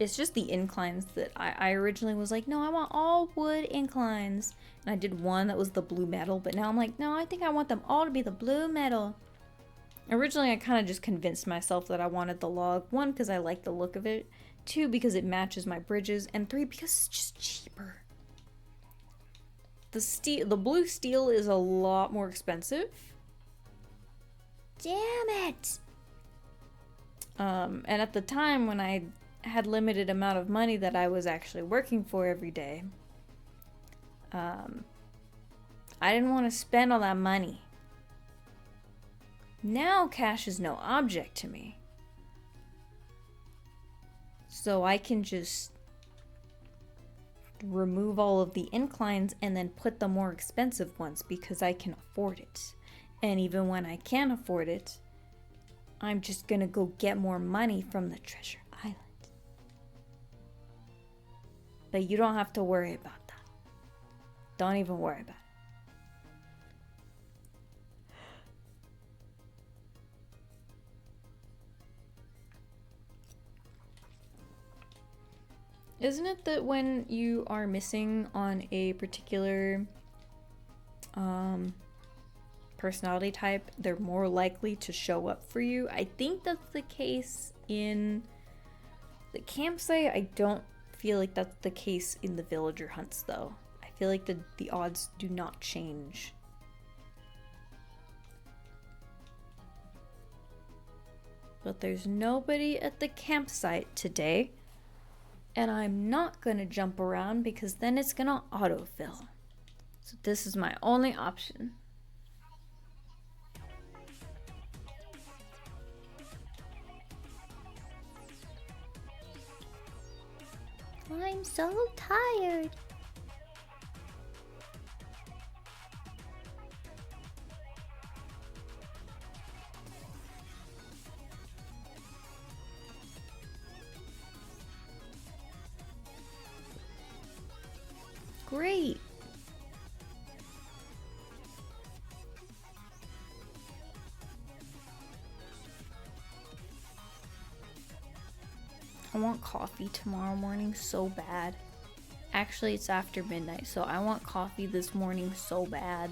It's just the inclines that I originally was like, no, I want all wood inclines. And I did one that was the blue metal, but now I'm like, no, I think I want them all to be the blue metal. Originally, I kind of just convinced myself that I wanted the log. 1, because I like the look of it. 2, because it matches my bridges. And 3, because it's just cheaper. The blue steel is a lot more expensive. Damn it! And at the time when I had limited amount of money that I was actually working for every day, I didn't want to spend all that money. Now cash is no object to me. So I can just remove all of the inclines and then put the more expensive ones because I can afford it. And even when I can't afford it, I'm just gonna go get more money from the treasure island. But you don't have to worry about that. Don't even worry about it. Isn't it that when you are missing on a particular personality type, they're more likely to show up for you? I think that's the case in the campsite. I don't feel like that's the case in the villager hunts, though. I feel like the odds do not change. But there's nobody at the campsite today. And I'm not gonna jump around because then it's gonna autofill. So this is my only option. I'm so tired. Great. coffee tomorrow morning so bad. Actually, it's after midnight, so I want coffee this morning so bad.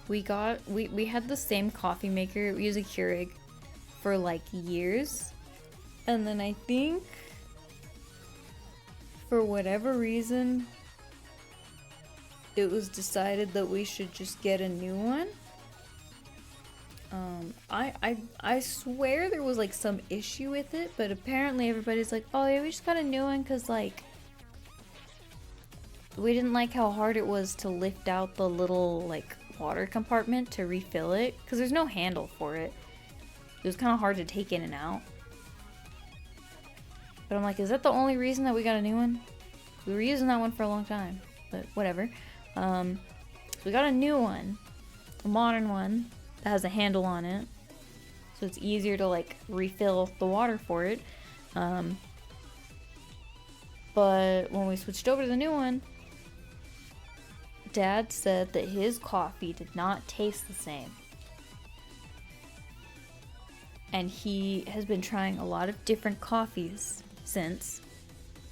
We had the same coffee maker. We use a Keurig for like years. And then I think for whatever reason it was decided that we should just get a new one. I swear there was like some issue with it, but apparently everybody's like, oh yeah, we just got a new one because like we didn't like how hard it was to lift out the little like water compartment to refill it because there's no handle for it. It was kind of hard to take in and out. But I'm like, is that the only reason that we got a new one? We were using that one for a long time, but whatever. So we got a new one, a modern one that has a handle on it, so it's easier to like refill the water for it. But when we switched over to the new one, Dad said that his coffee did not taste the same. And he has been trying a lot of different coffees since.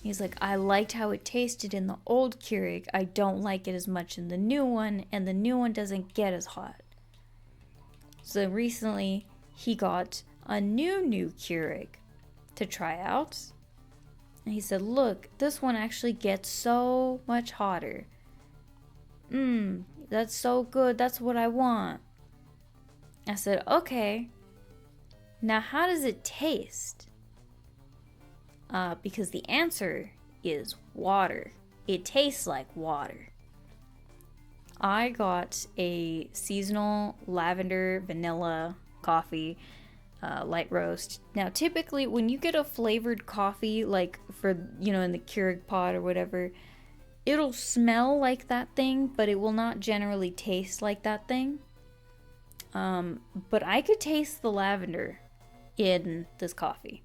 He's like, I liked how it tasted in the old Keurig. I don't like it as much in the new one, and the new one doesn't get as hot. So recently, he got a new Keurig to try out. And he said, look, this one actually gets so much hotter. That's so good. That's what I want. I said, okay. Now, how does it taste? Because the answer is water. It tastes like water. I got a seasonal lavender vanilla coffee, light roast. Now, typically, when you get a flavored coffee, like for, in the Keurig pod or whatever, it'll smell like that thing, but it will not generally taste like that thing. But I could taste the lavender in this coffee.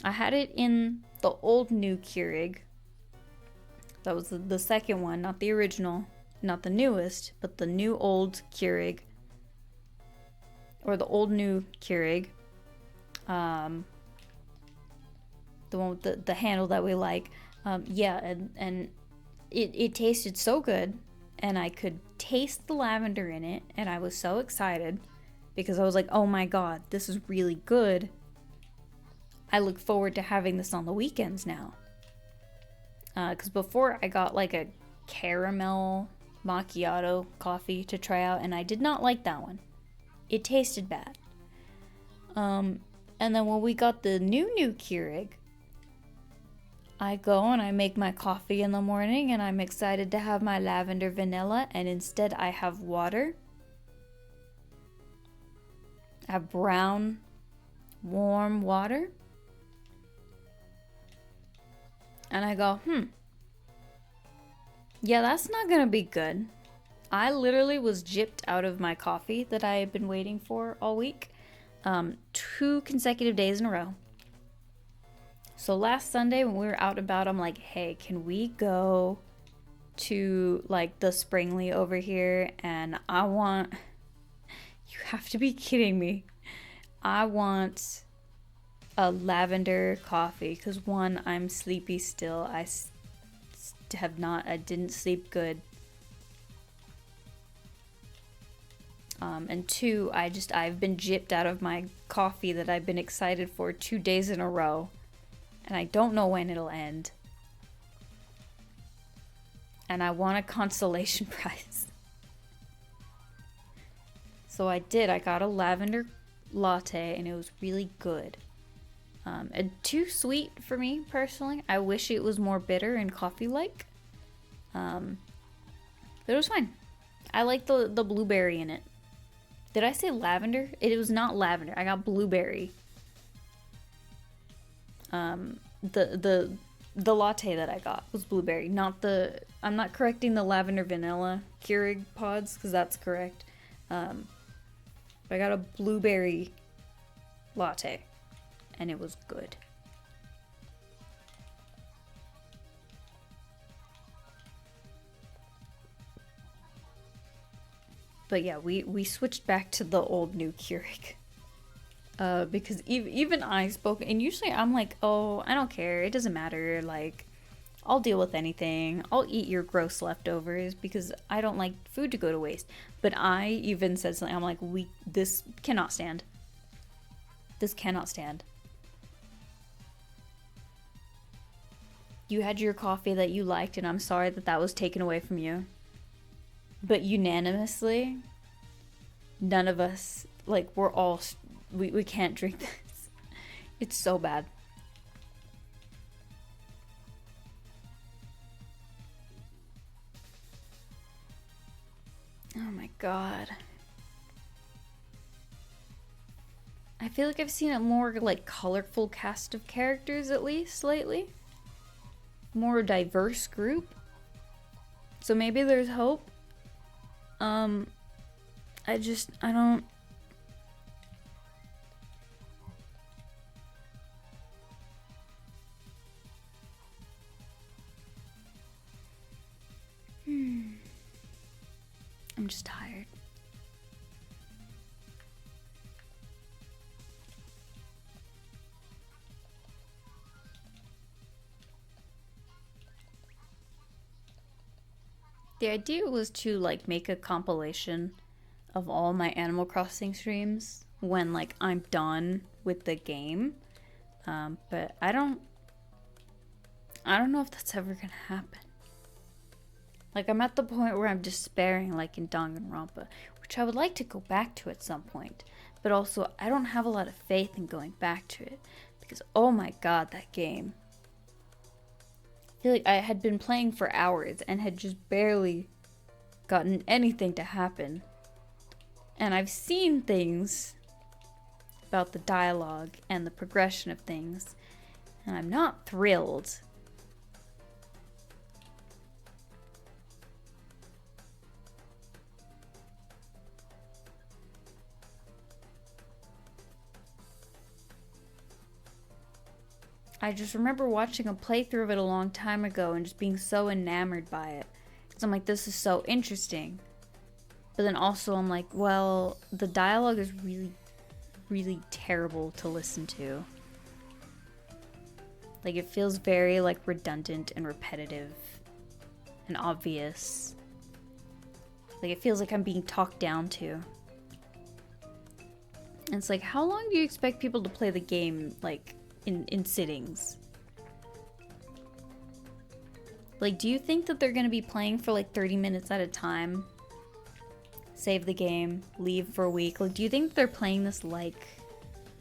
I had it in the old new Keurig. That was the second one, not the original, not the newest, but the new old Keurig. Or the old new Keurig. The one with the handle that we like. And it tasted so good, and I could taste the lavender in it, and I was so excited because I was like, oh my god, this is really good. I look forward to having this on the weekends now. Because before I got like a caramel macchiato coffee to try out, and I did not like that one. It tasted bad. And then when we got the new Keurig, I go and I make my coffee in the morning, and I'm excited to have my lavender vanilla, and instead I have water. I have brown, warm water. And I go, yeah, that's not gonna be good. I literally was gypped out of my coffee that I had been waiting for all week. 2 consecutive days in a row. So last Sunday when we were out and about, I'm like, hey, can we go to like the Springly over here? And I want, you have to be kidding me. I want a lavender coffee because one, I'm sleepy still. I didn't sleep good. And 2, I've been gypped out of my coffee that I've been excited for 2 days in a row. And I don't know when it'll end. And I want a consolation prize. So I did. I got a lavender latte, and it was really good. And too sweet for me, personally. I wish it was more bitter and coffee-like. But it was fine. I like the blueberry in it. Did I say lavender? It was not lavender. I got blueberry. The latte that I got was blueberry, not I'm not correcting the lavender vanilla Keurig pods, because that's correct. But I got a blueberry latte, and it was good. But yeah, we switched back to the old new Keurig. Because even I spoke, and usually I'm like, oh, I don't care, it doesn't matter, like, I'll deal with anything, I'll eat your gross leftovers because I don't like food to go to waste. But I even said something, I'm like, this cannot stand. This cannot stand. You had your coffee that you liked, and I'm sorry that that was taken away from you. But unanimously, none of us, like, we're all, we can't drink this. It's so bad. Oh my god. I feel like I've seen a more, like, colorful cast of characters, at least, lately. More diverse group. So maybe there's hope. I don't... I'm just tired. The idea was to, like, make a compilation of all my Animal Crossing streams when, like, I'm done with the game. But I don't know if that's ever gonna happen. Like, I'm at the point where I'm despairing, like in Danganronpa, which I would like to go back to at some point. But also, I don't have a lot of faith in going back to it. Because, oh my god, that game. I feel like I had been playing for hours and had just barely gotten anything to happen. And I've seen things about the dialogue and the progression of things, and I'm not thrilled. I just remember watching a playthrough of it a long time ago and just being so enamored by it. Because I'm like, this is so interesting. But then also I'm like, well, the dialogue is really, really terrible to listen to. Like, it feels very, like, redundant and repetitive and obvious. Like, it feels like I'm being talked down to. And it's like, how long do you expect people to play the game, like, in sittings? Like, do you think that they're gonna be playing for like 30 minutes at a time, save the game, leave for a week? Like, do you think they're playing this like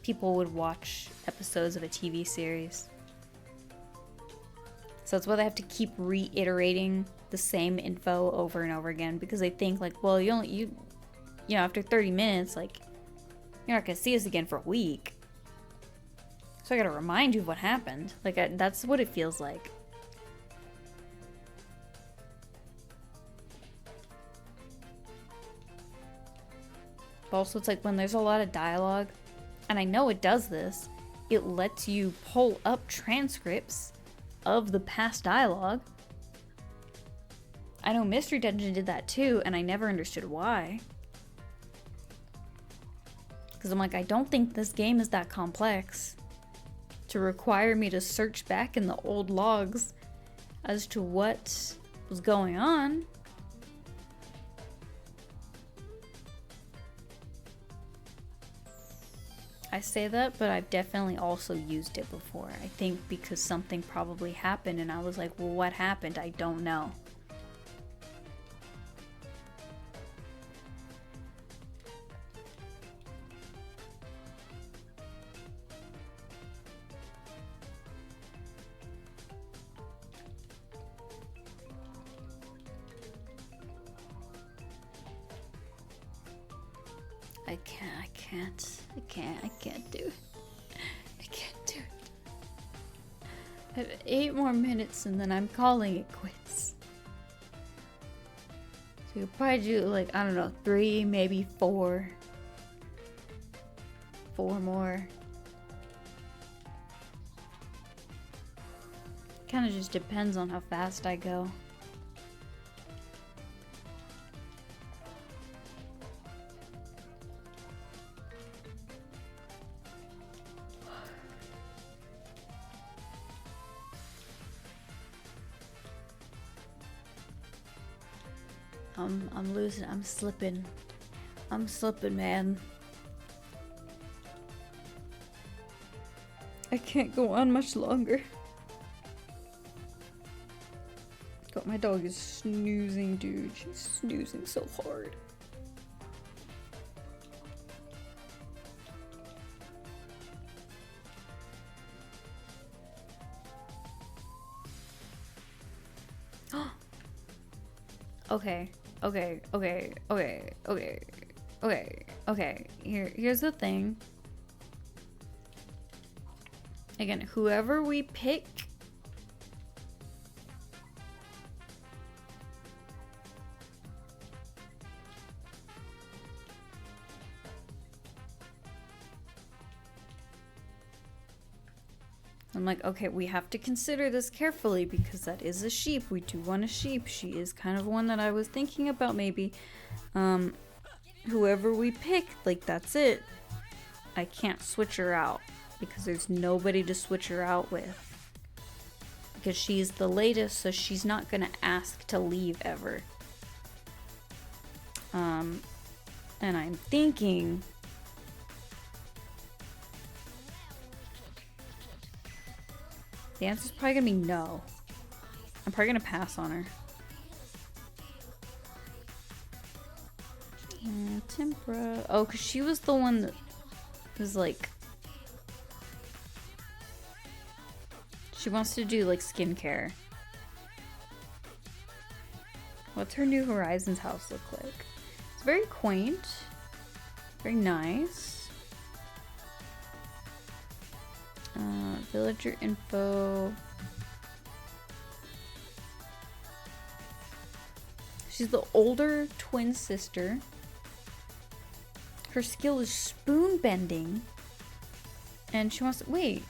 people would watch episodes of a TV series? So that's why they have to keep reiterating the same info over and over again, because they think like, well, you know, after 30 minutes, like, you're not gonna see us again for a week. So I gotta remind you of what happened. Like, that's what it feels like. But also, it's like when there's a lot of dialogue, and I know it does this, it lets you pull up transcripts of the past dialogue. I know Mystery Dungeon did that too, and I never understood why. Because I'm like, I don't think this game is that complex to require me to search back in the old logs as to what was going on. I say that, but I've definitely also used it before. I think because something probably happened and I was like, well, what happened? I don't know. I can't do it. I can't do it. I have 8 more minutes and then I'm calling it quits. So you'll probably do like, I don't know, 3, maybe 4. 4 more. Kind of just depends on how fast I go. I'm losing. I'm slipping. I'm slipping, man. I can't go on much longer. God, my dog is snoozing, dude. She's snoozing so hard. Okay. Here's the thing. Again, whoever we pick, I'm like, okay, we have to consider this carefully because that is a sheep. We do want a sheep. She is kind of one that I was thinking about maybe. Whoever we pick, like, that's it. I can't switch her out because there's nobody to switch her out with. Because she's the latest, so she's not gonna ask to leave ever. And I'm thinking... the answer's probably gonna be no. I'm probably gonna pass on her. Tempera. Oh, because she was the one that was like... she wants to do like skincare. What's her New Horizons house look like? It's very quaint. Very nice. Villager info. She's the older twin sister. Her skill is spoon bending. And she wants to... wait.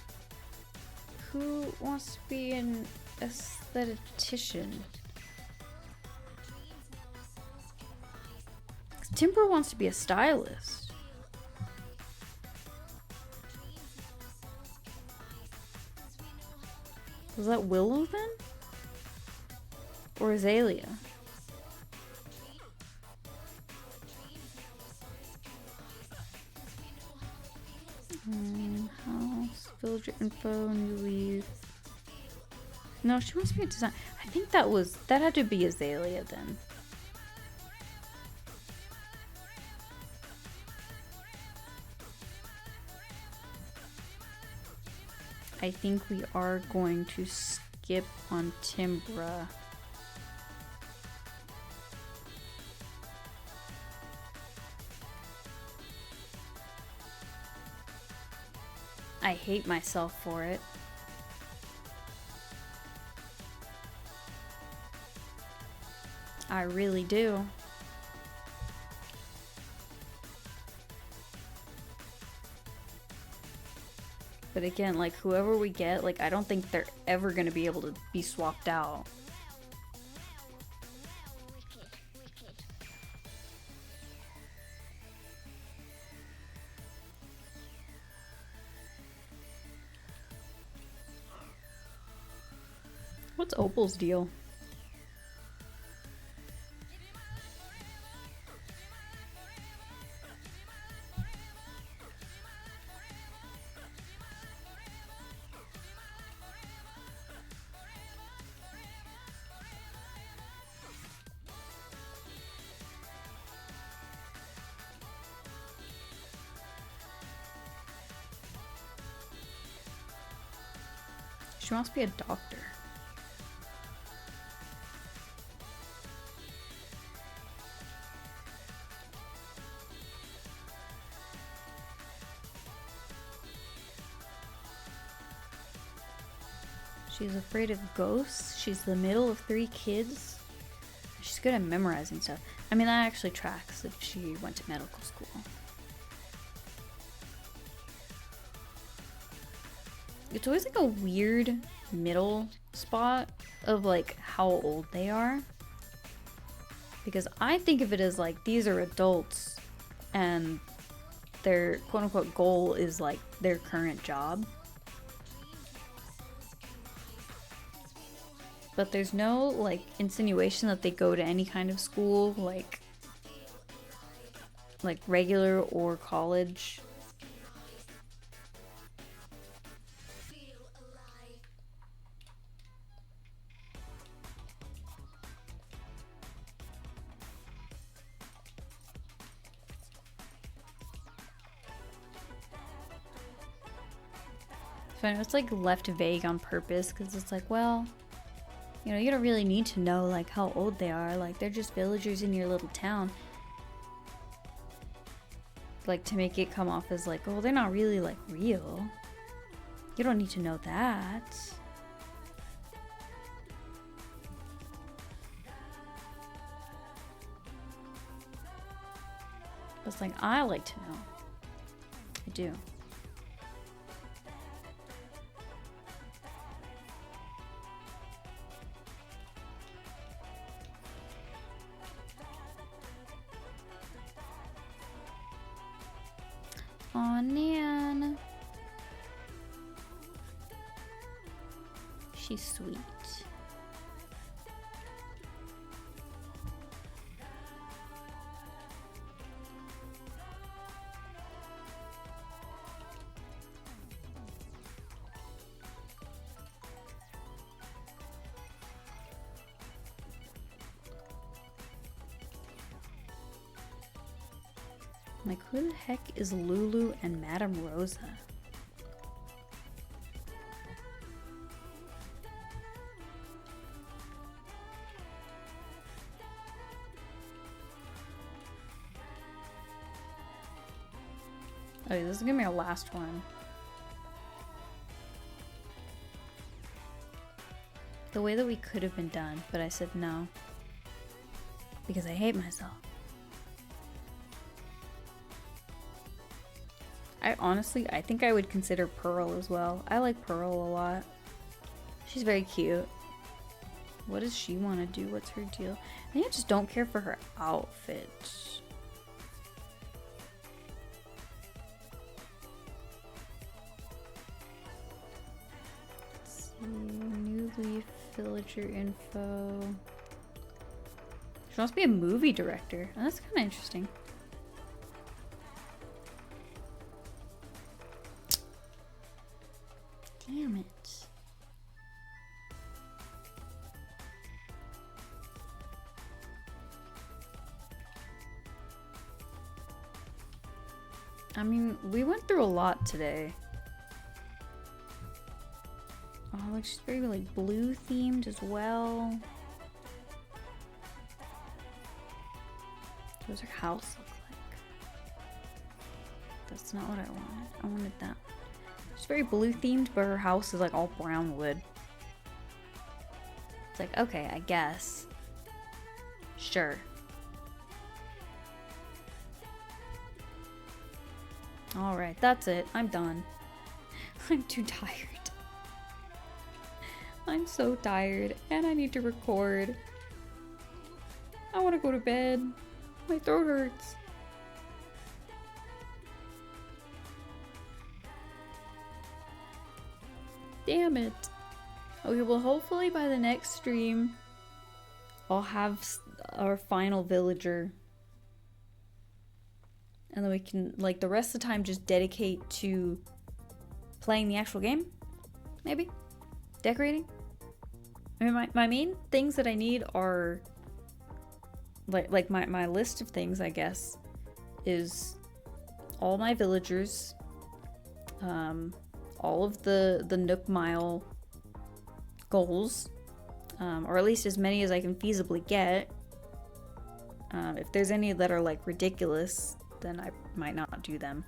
Who wants to be an aesthetician? Timber wants to be a stylist. Was that Willow then? Or Azalea? House, villager info, new leaf. No, she wants to be a design. I think that had to be Azalea then. I think we are going to skip on Timbra. I hate myself for it. I really do. But again, like, whoever we get, like, I don't think they're ever gonna be able to be swapped out. What's Opal's deal? She wants to be a doctor. She's afraid of ghosts. She's the middle of 3 kids. She's good at memorizing stuff. I mean, that actually tracks if she went to medical school. It's always like a weird middle spot of like how old they are. Because I think of it as like these are adults and their quote unquote goal is like their current job. But there's no, like, insinuation that they go to any kind of school, like regular or college. So I know it's like left vague on purpose because it's like, well, you know, you don't really need to know like how old they are. Like, they're just villagers in your little town. Like, to make it come off as like, oh, they're not really like real. You don't need to know that. But it's like, I like to know. I do. Aw, Nan. She's sweet. Like, who the heck is Lulu and Madame Rosa? Okay, this is gonna be our last one. The way that we could have been done, but I said no. Because I hate myself. I think I would consider Pearl as well. I like Pearl a lot. She's very cute. What does she want to do? What's her deal? I think I just don't care for her outfit. Let's see. New leaf villager info. She wants to be a movie director. Oh, that's kind of interesting. Damn it. I mean, we went through a lot today. Oh, like she's very like blue themed as well. What does her house look like? That's not what I wanted. I wanted that. It's very blue themed, but her house is like all brown wood. It's like, okay, I guess. Sure. Alright, that's it. I'm done. I'm too tired. I'm so tired, and I need to record. I want to go to bed. My throat hurts. Damn it. Okay, well, hopefully by the next stream, I'll have our final villager. And then we can, like, the rest of the time just dedicate to playing the actual game. Maybe. Decorating. I mean, my main things that I need are, like my list of things, I guess, is all my villagers, all of the Nook Mile goals, or at least as many as I can feasibly get. If there's any that are like ridiculous, then I might not do them.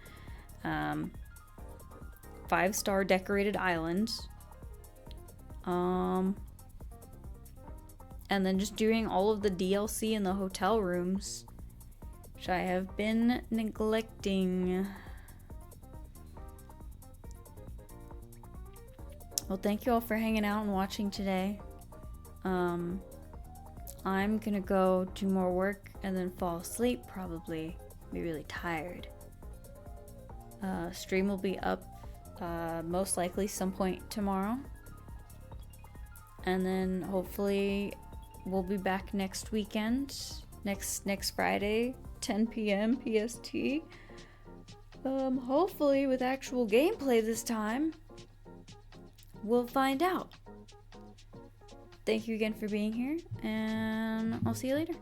5-star decorated island. And then just doing all of the DLC in the hotel rooms, which I have been neglecting. Well, thank you all for hanging out and watching today. I'm gonna go do more work and then fall asleep, probably. Be really tired. Stream will be up most likely some point tomorrow. And then hopefully we'll be back next weekend, next Friday, 10 p.m. PST. Hopefully with actual gameplay this time. We'll find out. Thank you again for being here, and I'll see you later.